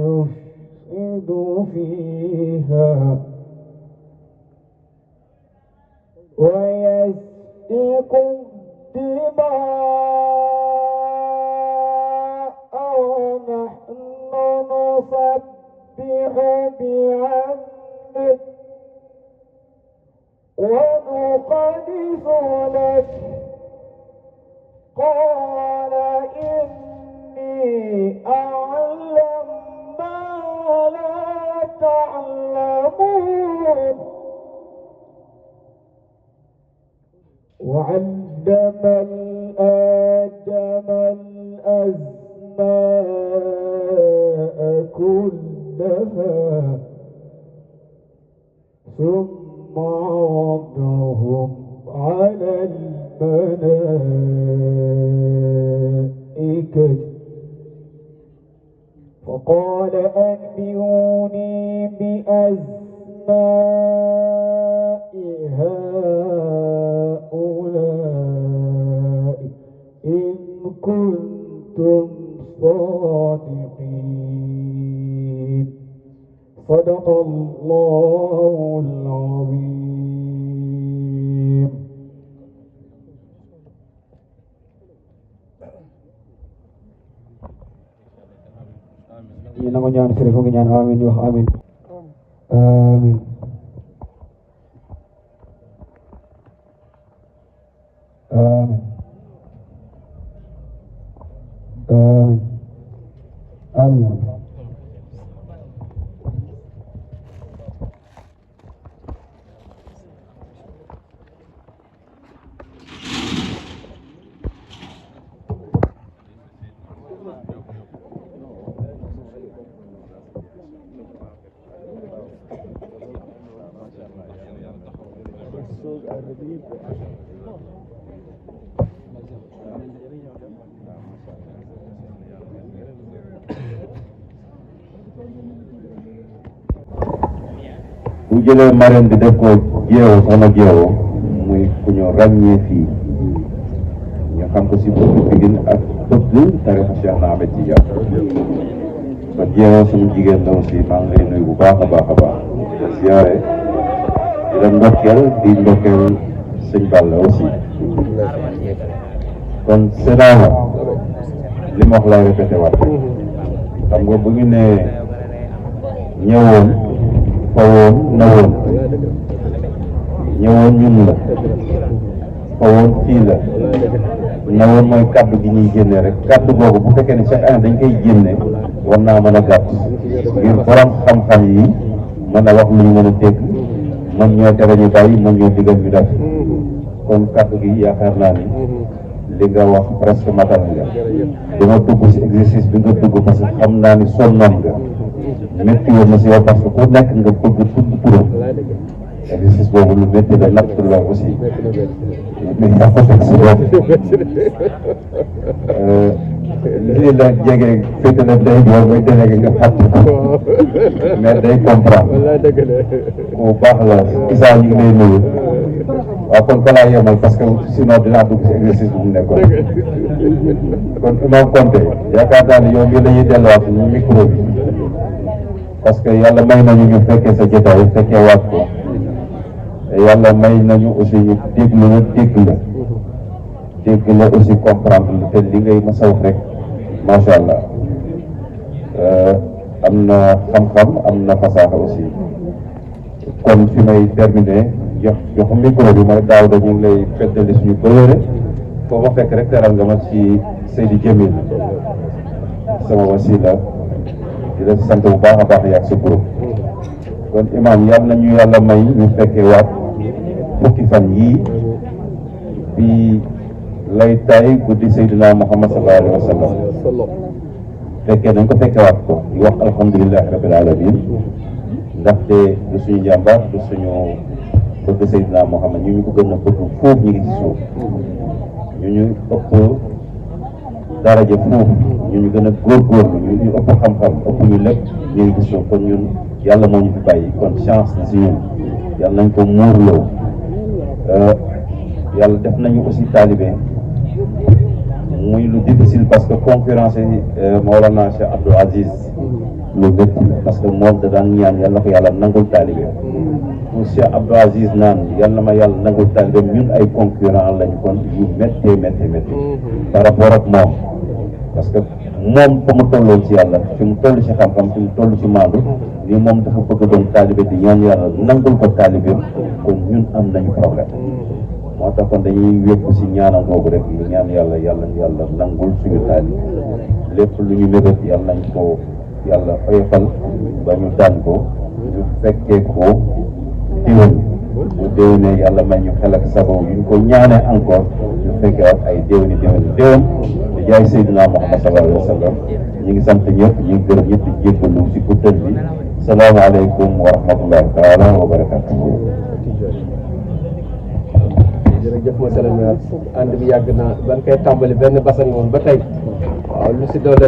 يفسد فيها ويسفك الدماء ونحن نسبح بحمدك ونقدس لك قال إني أعلم ما لا تعلمون وعلم آدم الأسماء كلها ثم عرضهم على الملائكة فقال أنبئوني بأسماء هؤلاء إن كنتم صادقين صدق الله العظيم. Ñu nangu ñaan sëriñ fu ngi ñaan amin wax amin amin amin amin amin jëlee marraine bi def ko Guéwo soxna Guéwo muy ku ñu ràññee fii ñu xam ko si bëgg Pikine ak bëgg tarixa Cheikh na Ahmed Tidiane ba Guéwo suñu jigéen la aussi maa ngi lay nuyu bu baax a baax a baax di ziare di la ndokkeel sëñ Balla aussi kon Sénat li ma wax lay répété waat xam nga bu ñu nee ñëwoon fawoon nawoon ñëwoon ñun la fawoon fii la nawoon mooy kaddu gi ñuy génne rek kaddu googu bu fekkee ne chaque année dañ koy génne war naa mën a gàtt ngir borom xam-xam yi mën a wax lu ñu mën a dégg mën ñoo tere ñu bàyyi mën ñoo digal ñu def kon kaddu gi yaakaar naa ni li nga wax presque matal nga dama dugg si exercice bi nga dugg parce que xam naa ni sonnoon nga métti woon na si yow parce que ku nekk nga bëgg tudd turam exercice boobu lu métti la natt la aussi mais yaa ko teg si bopp lii la jege féete na day joor muy délégué nga fàtte ko mais day comprendre bu baax la Issa ñu ngi lay nuyu waaw kon balaa yemal parce que sinon dinaa dugg si exercice bu mu nekkoon kon Imam Konté yaakaar naa ne yow mii la ñuy delluwaat micro bi parce que yàlla may nañu ñu fekkee sa jotaay fekkee waat ko te yàlla may nañu aussi ñu déglu la dégg la aussi comprendre la te li ngay mës a wax rek macha allah am na xam-xam am na fasaaxa aussi kon fi may terminer jox micro bi mooy daaw dañu ngi lay feddali suñu bëlëre foo ma fekk rek teral nga ma ci Seydi Djamil sama wasila di la sant bu baax a baax yaag sa groupe kon imam yàlla nañu yàlla may ñu fekkee waat fukki fan yii bi lay tay guddi Seydina Muhammad sallallahu alayhi wa sallam fekkee nañ ko fekkewaat ko di wax alhamdulilahi rabbil alamin ndaxte du suñu jàmbaar du suñu bëgg Seydina Muhammad ñu ko gën a bëgg foofu ñu ngi ci suuf ñu ëpp daraja foofu ñu gën a góorgóorlu ñu ëpp xam-xam ëpp ñu lépp ñu ngi ci suuf kon ñun yàlla moo ñu fi bàyyi kon chance na si ñun yàlla nañ ko muurloo yàlla def nañu aussi taalibe muy lu difficile parce que concurrence Mawlana Cheikh Abdou Aziz lu métti parce que moom da daan ñaan yàlla ko yàlla nangul taalibe mu Cheikh Abdou Aziz naan yàlla ma yàlla nangul taalibe ñun ay concurrent lañu kon yu méttee par rapport ak moom parce que moom fa mu tolloon ci yàlla fi mu toll ci xam-xam fi mu toll ci maandu nii moom dafa bëgg doon taalibe di ñaan yàlla nangul ko taalibeem kon ñun am nañu problème moo tax kon dañuy wékku si ñaanam boobu rek ñu ñaan yàlla nangul suñu taalibe lépp lu ñu mébét yàlla nañ ko yàlla oyofal ba ñu daan ko ñu fekkee ko déwén bu déwénee yàlla may ñu xel ak sago yu ñu ko ñaanee encore ñu fekkee waat ay déwéni déwén di jaay Seydina Muhammad sallallahu alayhi wa sallam ñu ngi sant ñëpp ñu ngi gërëm ñëpp di jéggalu si guddal bi salaamaaleykum wa rahmatullahi taala wa barakatuhu. jërëjëf monsieur le maire ànd bi yàgg na ban koy tàmbali benn basan moom ba tey waaw lu si doole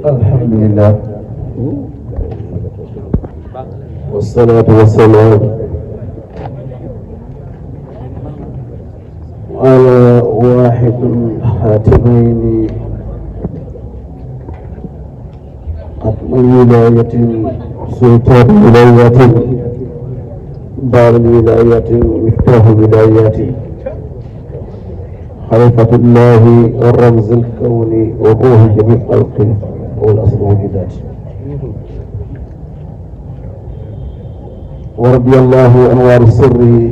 الحمد لله والصلاة والسلام على واحد الحاتمين ختم الولاية سلطان ولاية دار الولاية مفتاح الولايات خليفة الله الرمز الكوني وروح جميع خلقه والأصل موجودات ورضي الله عن وارث السر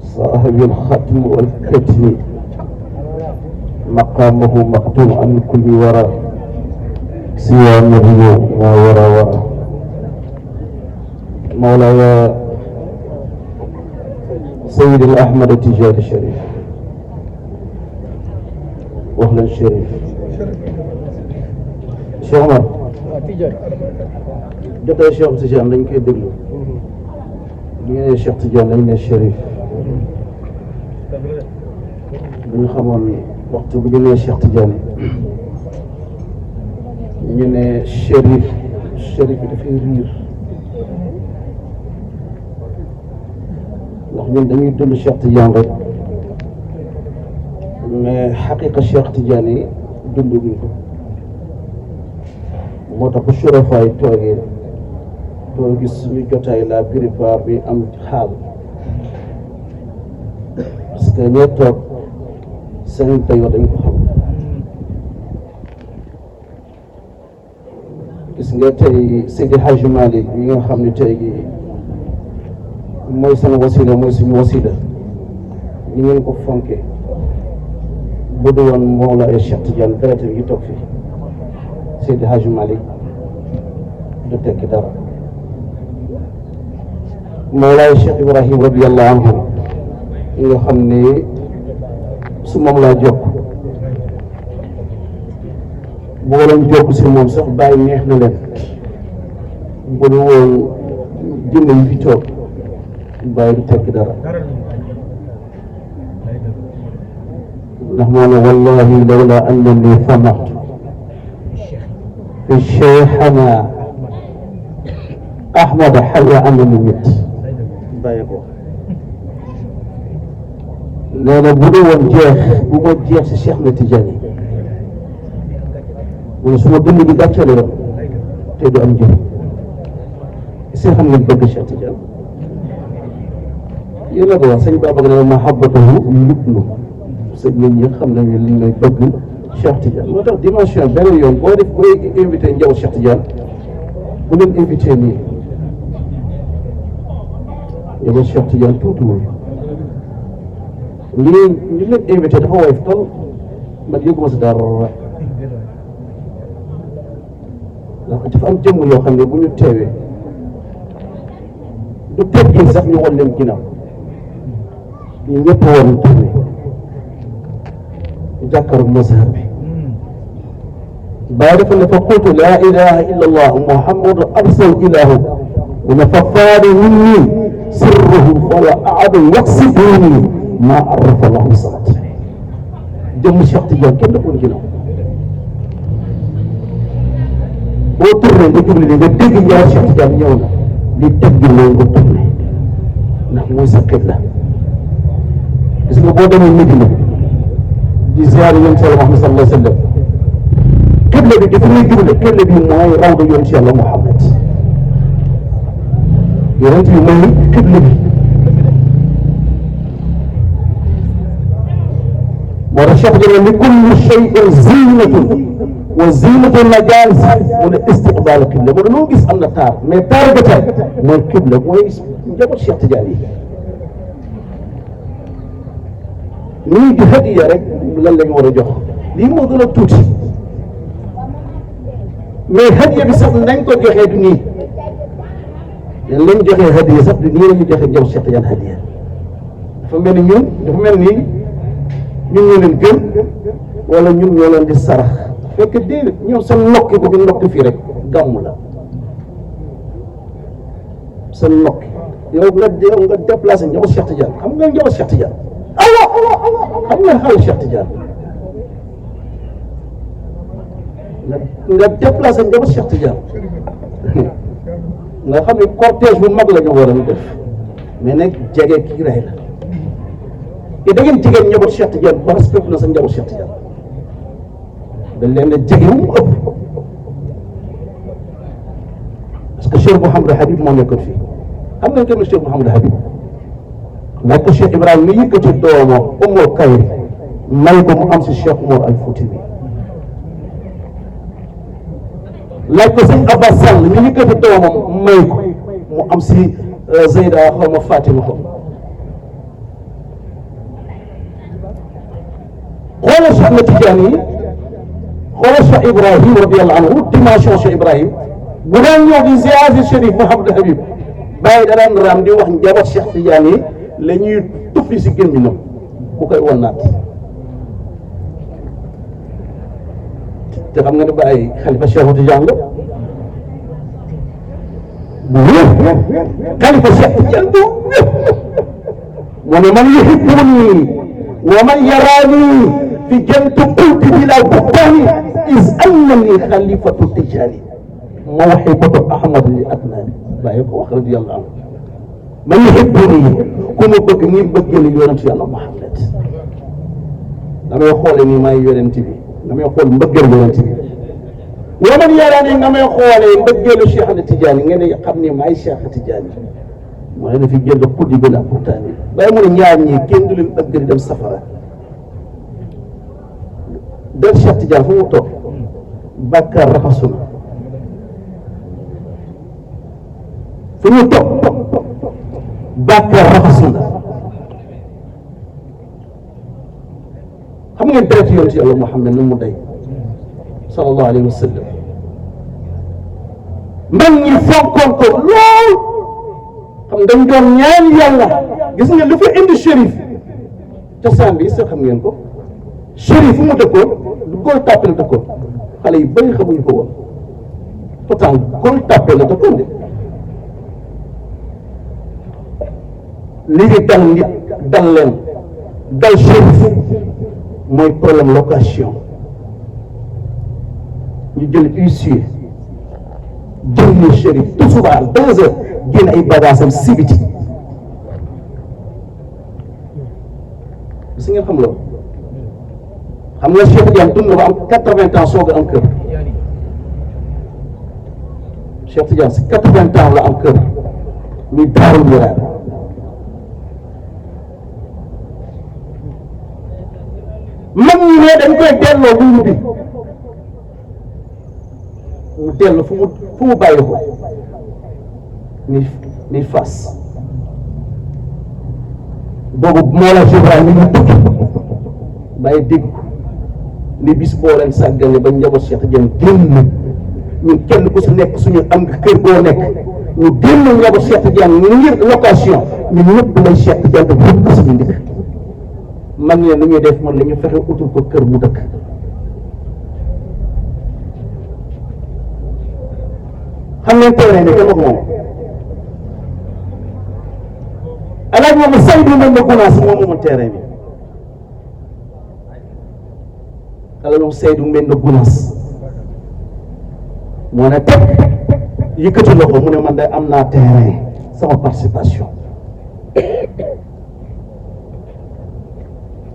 صاحب الختم والكتم مقامه مقتول عن كل وراء صيامه ما وراء مولاي سيد الأحمد التجاري الشريف وأهلا الشريف Cheikh Omar jotee Cheikh Tidiane dañ koy déglu bu ñu nee Cheikh Tidiane dañ ne Chérif bu ñu xamoon waxtu bu ñu nee Cheikh Tidiane ñu ne Chérif Chérif bi dafay riir ndax ñun dañuy dund Cheikh Tidiane rek mais xaqiqa Cheikh Tidiane yi dunduguñ ko moo tax bu surafaay toogee doo gis suñu jotaay la plupart bi am xaal parce que ñoo toog seen tayoo dañ ko xam gis nga tey Seydi Hadji Malick yi nga xam ne tey gi mooy seen wasila mooy suñu wasila ñi ngeen ko fonke bu du woon Mawlaay Cheikh Tidiane deret yi toog fii Seydi Hadji Malick du tekki dara Mawlaay Cheikh Ibrahim radiyallahu anhu nga xam ne su moom laa jokk boo leen jokk si moom sax bàyyi neex na leen bu du woon jëmm yi fi toog bàyyi du tekki dara ndax moo ne wallahi lawla annani famaxtu fi cheikhana ahmada xalla annani mit bàyyi ko nee na bu dee woon jeex bu ma jeex si Cheikh na Tidiane mu ne su ma dund gi gàccale la te du am njëriñ si xam ngeen bëgg Cheikh Tidiane yéen a ko wax sëñ Baba ne mahabbatuhu yubnu sëñ nit ñi xam nañu li ngay bëgg Cheikh Tidiane moo tax dimension benn yoon boo def booy invité njaw Cheikh Tidiane bu leen invité nii njaw Cheikh Tidiane tuutiwul li leen invité dafa woyof toll man yëguma si dara ndax dafa am jëmm yoo xam ne bu ñu teewee du teggin sax ñu wan leen ginnaaw ñu ñëpp war ñu tourné jàkkaarloog mazhar bi bàyyi dafa ne fa qultu laa ilaha illa allah muhammadu arsal ilahu ونفقار مني سره فلا أعد يقصدني ما عرف الله صلاة جم Cheikh Tidiane kenn ko ci boo tourné nga jubli ne nga dégg ñaar Cheikh Tidiane ñëw na li tëgg loo nga tourné ndax mooy sa xibla gis nga boo demee Medina di ziyaare yoon Yàlla Muhammad sallallahu alayhi wa sallam xibla bi dafa lay jublu xibla bi mooy rawda yoon Yàlla Muhammad yonent bi mooy xibla bi moo tax Cheikh Tidiane li kulli shay'in zinatun wa zinatu najalis mu ne istiqbal xibla mu ne loo gis am na taar mais taar ga tey mooy xibla mooy njaboot Cheikh Tidiane yi nii di hadiya rek lan lañ war a jox lii moo gën a tuuti mais hadiya bi sax nañ ko joxee du nii yan lañ joxee hadiya sax du nii la ñu joxee njaboot Cheikh Tidiane hadiya dafa mel ni ñun dafa mel ni ñun ñoo leen gën wala ñun ñoo leen di sarax fekk déedéet ñoom sa nokki bu ñu nokki fii rek gàmm la sa nokki yow nga déplacé njaboot Cheikh Tidiane xam nga njaboot Cheikh Tidiane xam nga xale Cheikh Tidiane nga déplacé njaboot Cheikh Tidiane nga xam ne cortège bu mag la ñu war a def mais nag jege kii rey la te da ngeen jigéen njaboot Cheikh Tidiane ba respecté na sa njaboot Cheikh Tidiane dañ leen a jege mu ëpp parce que Cheikh Mouhamadou Habib moo nekkoon fii xam nga kenn Cheikh Mouhamadou Habib laaj ko Cheikh Ibrahima mi yëkkati doomam Umul Kayri may ko mu am si Cheikh Umar al Fouti bi laaj ko sëñ Abbas Sall mi yëkkati doomam may ko mu am si Zeyda xaw ma Fatima ko xoolal Cheikh na Tidiane yi xoolal Cheikh Ibrahim radiyallahu anhu dimension Cheikh Ibrahim bu daan ñëw di ziyaare Chérif Mouhamadou Habib bàyyi da daan raam di wax njaboot Cheikh Tidiane yi la ñuy tufli si gémmiñam bu koy wannaat te xam nga ne bàyyi xalifa Cheikh Tidiane la bu wér xalifa Cheikh Tidiane bu wér mu ne man yuhibbuni wa man yarani fi jantu qulti bila buhtani is annani xalifatu Tijani mawhibatu Ahmad li adnani bàyyi ko wax radiyallahu anhu man yuhibbuni ku ma bëgg ni bëggee ni yonent Yàlla Muhammad damay xoole ni may yonent bi damay xool mbëggeel yonent bi wa man yarani nga may xoolee mbëggeelu Cheikh na Tidiane ngeen di xam ni maay Cheikh Tidiane mooy na fi jënd kuddi bi la pourtant bàyyi mu ne ñaar ñii kenn du leen ëgg di dem safara del Cheikh Tidiane fu mu toog bàkkaar raxasu na fu mu toog bàkkaar raxasu na xam ngeen deret yonent Yàlla Muhammad nu mu day sallallahu alayhi wa sallam man ñi fonkoon ko lool xam dañ doon ñaan yàlla gis nga lu fa indi Chérif cosaan bi sax xam ngeen ko Chérif fu mu dëkkoon du Gueule Tapée la dëkkoon xale yu bëri xamuñu ko woon pourtant Gueule Tapée la dëkkoon de léegi dal nit dal leen dal Chérif mooy problème location ñu jël huissier jël Chérif tout souvent 2 heures génn ay bagages am sibiti si ngeen xam loolu xam nga Cheikh Tidiane dund na ba am 80 ans soog a am kër Cheikh Tidiane si 80 ans la am kër muy Daarul Miraar mag ñi ne dañ koy delloo bu mu bi mu dellu fu mu bàyyi ko ni fas boobu moo la Ibrahima mi ngi tukki bàyyi dégg ko ni bis boo leen sàggane ba njaboot Cheikh Tidiane génn ñun kenn ku si nekk suñu am nga kër goo nekk ñu génn njaboot Cheikh Tidiane ngir location ñun ñëpp lay Cheikh Tidiane def yëpp suñu ndikk mag ñi lu ñuy def man la ñu fexe utul ko kër mu dëkk xam ngeen terrain bi kenn ko moom alaaj moom Seydou mel na Gunaas moom moomu terrain bi alaaj moom Seydou mel na Gunaas moo ne teg yëkkati loxo mu ne man de am naa terrain sama participation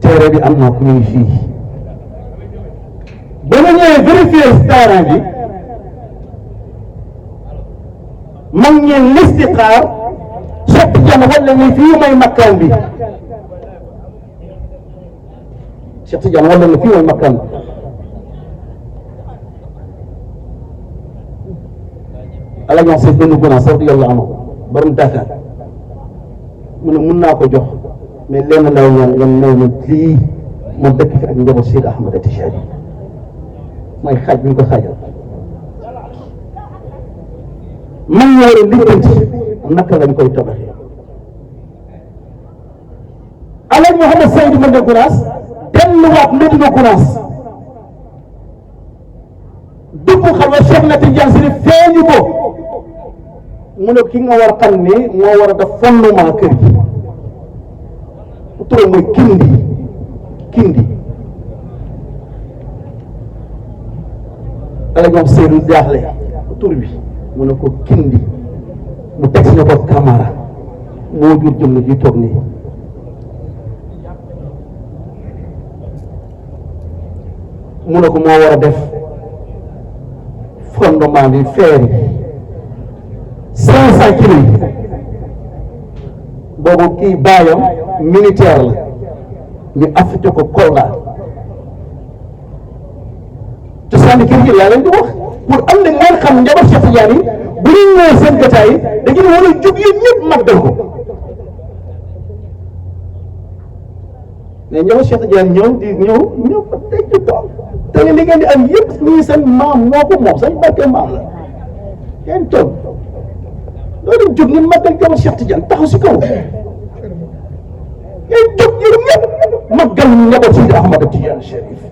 terrain bi am naa ku ñuy fii ba ma ñëwee vérifier terrain bi mag ñeen listixaar Cheikh Tidiane wala ni fii may makkaan bi Cheikh Tidiane wala ni fii may makkaan bi ala ñoo seet benn Gunaas radiyallahu anhu borom Dakar mu ne mun naa ko jox mais lenn lay ñaan nga may ma lii ma dëkk fi ak njaboot Seydi Ahmad Tijani mooy xaaj bi ñu ko xaajal man ñoo war a lijjanti naka lañ koy tabaxee alaaj Mouhamed Seydou Mende Gunaas delluwaat Medina Gunaas dugg xam Cheikh na Tidiane si feeñu ko mu ne ki nga war xam ni moo war a def fondement kër gi turam mooy kindi alaaj moom Seydou jaaxle tur bi mu ne ko kindi mu teg si ne ko Camara moo jur jëmm ji toog nii mu ne ko moo war a def fondement bi feer yi 500 kilos yi boobu kii baayam militaire la ñu affecté ko Kolda te sànni kër gi laa leen di wax pour am na ngeen xam njaboot Cheikh Tidiane yi bu ñu ñëwee seen jotaay yi da ngeen war a jóg yéen ñëpp màggal ko mais njaboot Cheikh Tidiane ñoom di ñëw ba tey ñu toog te li ngeen di am yëpp ñii seen maam moo ko moom seen barke maam la ngeen toog loolu jóg ngeen màggal njaboot Cheikh Tidiane taxaw si kaw ngeen jóg yéen ñëpp màggal njaboot Seydi Ahmad Tidiane Chérif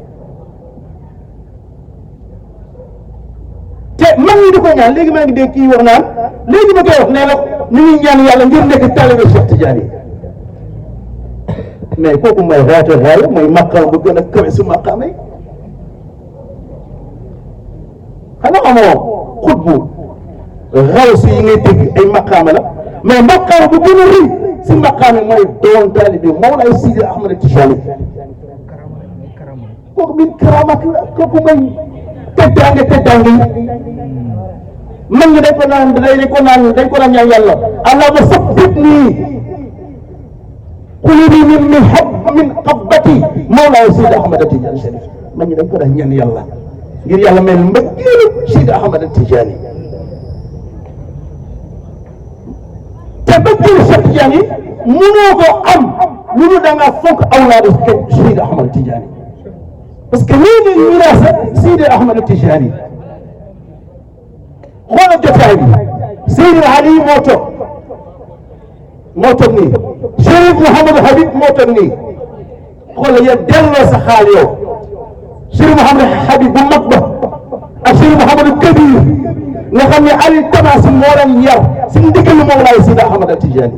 te man ñi di ko ñaan léegi maa ngi dégg kii wax naan léegi ma koy wax nee na ñu ngi ñaan yàlla ngir nekk taalibe Cheikh Tidiane yi mais kooku mooy raate raaya mooy maqaam bu gën a kawe si maqaam yi xanaa amoo xutbu raw si yi ngay dégg ay maqaama la mais maqaam bu gën a rëy si maqaam yi mooy doon taalibe Mawlaay Seydi Ahmad Tidiane kooku min karamaat la kooku mooy teddaange yi man ñi dañ ko naan ñaan yàlla allahumma sabbitni qulubi min qabbati Mawlaay Seydi Ahmad Tidiane Chérif man ñi dañ ko daan ñaan yàlla ngir yàlla mel mbëggeelu Seydi Ahmad Tidiane te mbëggeelu Cheikh Tidiane yi mënoo ko am lu ñu da ngaa fonk awlaadu Seydi Ahmad Tidiane parce que lii nii miraasa Seydi Ahmad Tidiane xoolal jotaay bi Seydi Ali moo toog nii Chérif Mouhamadou Habib moo toog nii xoolal ya delloo sa xaal yow Chérif Mouhamadou Habib bu mag ba ak Chérif Mouhamadou Kabir nga xam ne Ali Tamasin moo leen yar si ndigalu Mawlaay Seydi Ahmad Tidiane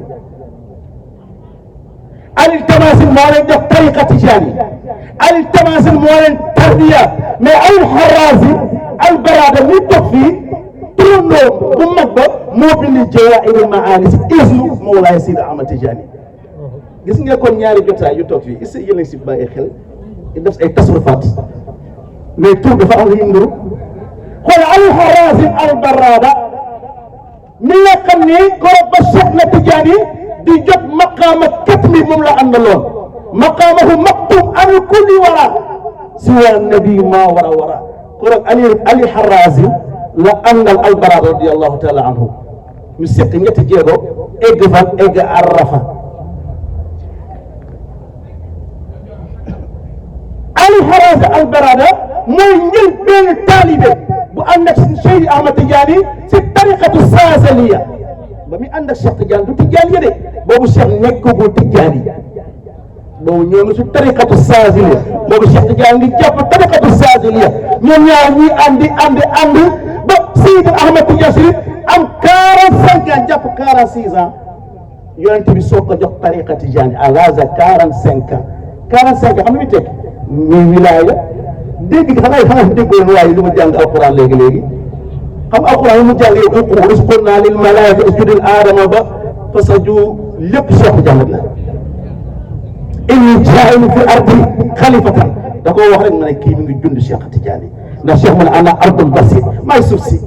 Ali Tamasin moo leen jox tariqa Tidiane Ali Tamasin moo leen tarbiya mais Ali Harazi al Barada mi toog fii turandoo bu mag ba moo bind Jawaahirul Maani si isnu Mawlaay Seydi Ahmad Tidiane gis nga kon ñaari jotaay yu toog fii est-ce que yéen a ngi si bàyyi xel def ay tasrufaat mais tur dafa am lu ñu nduru xool Ali Harazi al Barada mi nga xam ni góor ba Cheikh na Tidiane di jot maqaama képp mi moom la àndaloon maqaamahu maktum an kulli wara siwa nabi ma wara kon Ali Harazi la àndal al Barada radiyallahu taala anhu ñu seq ñetti jéego egg fan egg Arafa Ali Harazi al Barada mooy ñël benn taalibe bu ànd ak Seydi Ahmad Tidiane si tariqatu Saasaliya ba muy ànd ak Cheikh Tidiane du Tidiane de boobu Cheikh nekkagul Tidiane boobu ñoo ngi si tariqatu Saasaliya boobu Cheikh Tidiane di jàpp tariqatu Saasaliya ñoom ñaar ñuy ànd ba Seydi Ahmad Tidiane Chérif am 45 ans jàpp 46 ans yonent bi soog ko jox tariqa tijaani à l'âge de 45 ans 45 ans xam nga mi teg muy wilaaya dégg xanaa déggoon waaye li mu jàng alquran léegi xam alquran li mu jàng yow uqu usqulna lil malaa'ika usjudil aadama ba fa saju lépp Cheikh jàngat la inni jaa'ilu fi ardi xalifatan da koo wax rek ma ne kii mi ngi dund Cheikh Tidiane ndax Cheikh mu ne ana ardul basit maay suuf si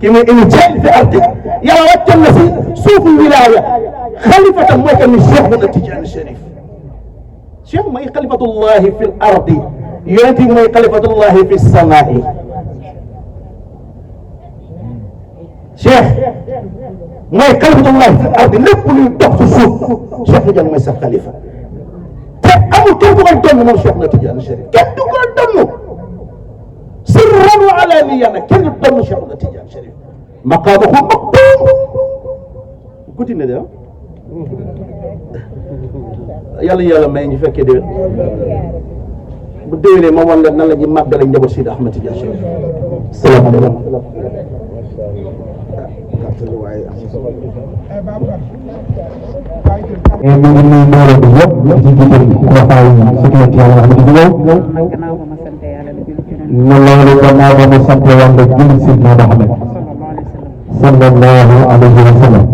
kii mooy inni jaa'ilu fi ardi yàlla wàccal na si suufu wilaaya xalifatan mooy que ni Cheikh mu ne Tidiane Chérif Cheikh mooy xalifatullahi fi l ardi yonent yi mooy xalifatullahi fi samaa'i Cheikh mooy xalifatullahi fi l ardi lépp luy dox si suuf Cheikh Tidiane mooy sa xalifa amul kenn du koy donn moom Cheikh na Tidiane Chérif kenn du koy donn sirran wa alaaniyan kenn du donn Cheikh na Tidiane Chérif maqaamahu maktuum guddi na de yàlla may ñu fekkee déwén bu déwénee moom wan leen nan la ñuy màggale njaboot Seydi Ahmed Tidiane Chérif salaamaaleykum ñu ngi nuyu mbooloo bi yëpp di jiital xulafaa yi sécurité yàlla wax di ñëw ne loolu gannaaw ba ma sant yàlla julli Seydina Muhammad sallallahu alayhi wa sallam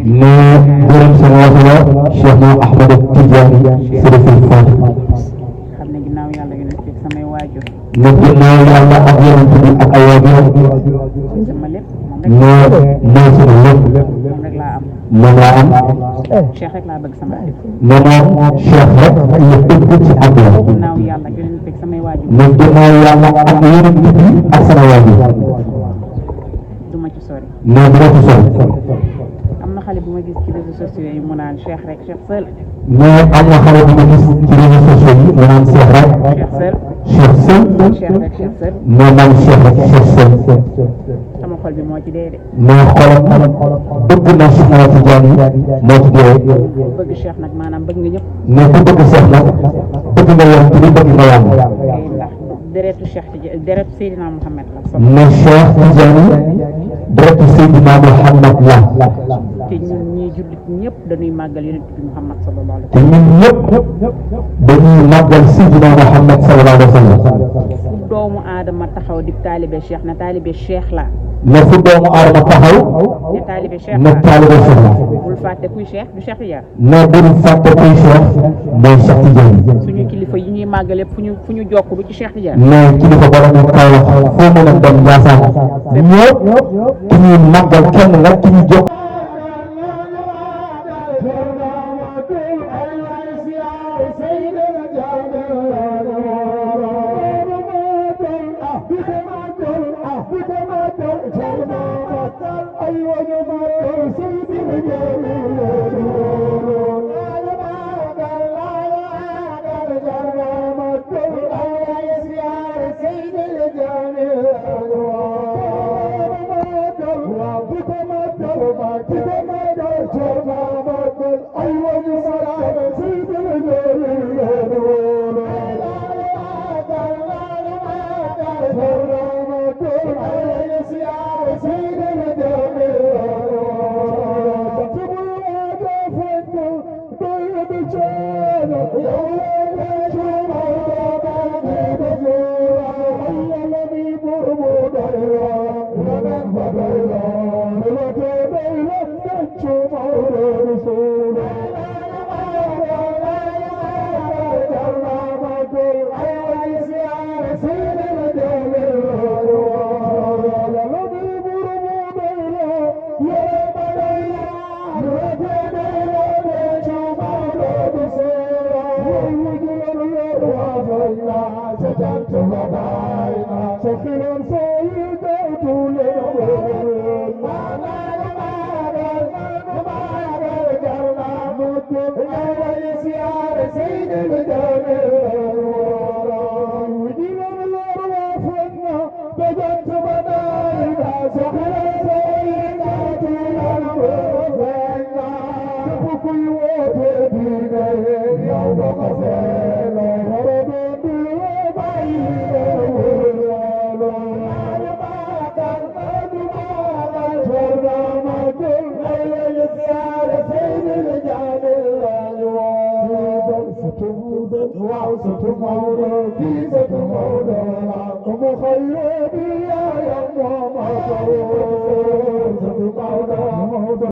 ne gërëm seen wasila Cheikh Mo Ahmed Tidiane Chérif Fatick ne ginnaaw yàlla ak yonent bi ak ay waajur ne mooy sunu lépp moom laa am Cheikh rek laa bëgg sama ne moom Cheikh rek la bëgg ci àdduna ginnaaw yàlla yonent bi ak samay waajur ne ginnaaw yàlla ak yonent bi ak sama waajur du ma ci sori ne du ma ci sori am na xale bu ma gis ci réseaux sociaux yi mu naan Cheikh rek Cheikh seul mais am na xale bu ma gis ci réseaux sociaux yi mu naan Cheikh rek Cheikh seul Cheikh seul Cheikh rek Cheikh seul mais man Cheikh rek Cheikh seul sama xol bi moo ci dee de mais xolam bëgg na Cheikh na Tidiane moo ci dee bëgg Cheikh nag maanaam bëgg nga ñëpp mais ku bëgg Cheikh nag bëgg nga yoon ci bëgg nga yàlla ndax deretu Cheikh Tidiane deretu Seydina Mouhamed la mais Cheikh Tidiane deretu Seydina Mouhamed la te ñun ñii jullit ñëpp dañuy màggal yonent bi Mouhamed sallallahu alayhi wa te ñun ñëpp dañuy màggal Seydina Mouhamed sallallahu alayhi wa sallam fu doomu aadama taxaw di taalibe Cheikh na taalibe Cheikh la ne fu doomu aadama taxaw ne taalibe Cheikh ne taalibe Cheikh la bul fàtte kuy Cheikh du Cheikh Tidiane ne bul fàtte kuy Cheikh mooy Cheikh Tidiane suñu kilifa yi ñuy màggal yëpp fu ñu jokk du ci Cheikh Tidiane ne kilifa borom Kaolack foo mën a dem Ndiassane ñëpp ki ñuy màggal kenn la ki ñuy jokk Yo, waaw sëtu Maodo kii sëtu Maodo la mu xayre bi yaayam moo ma ko sëtu Maodo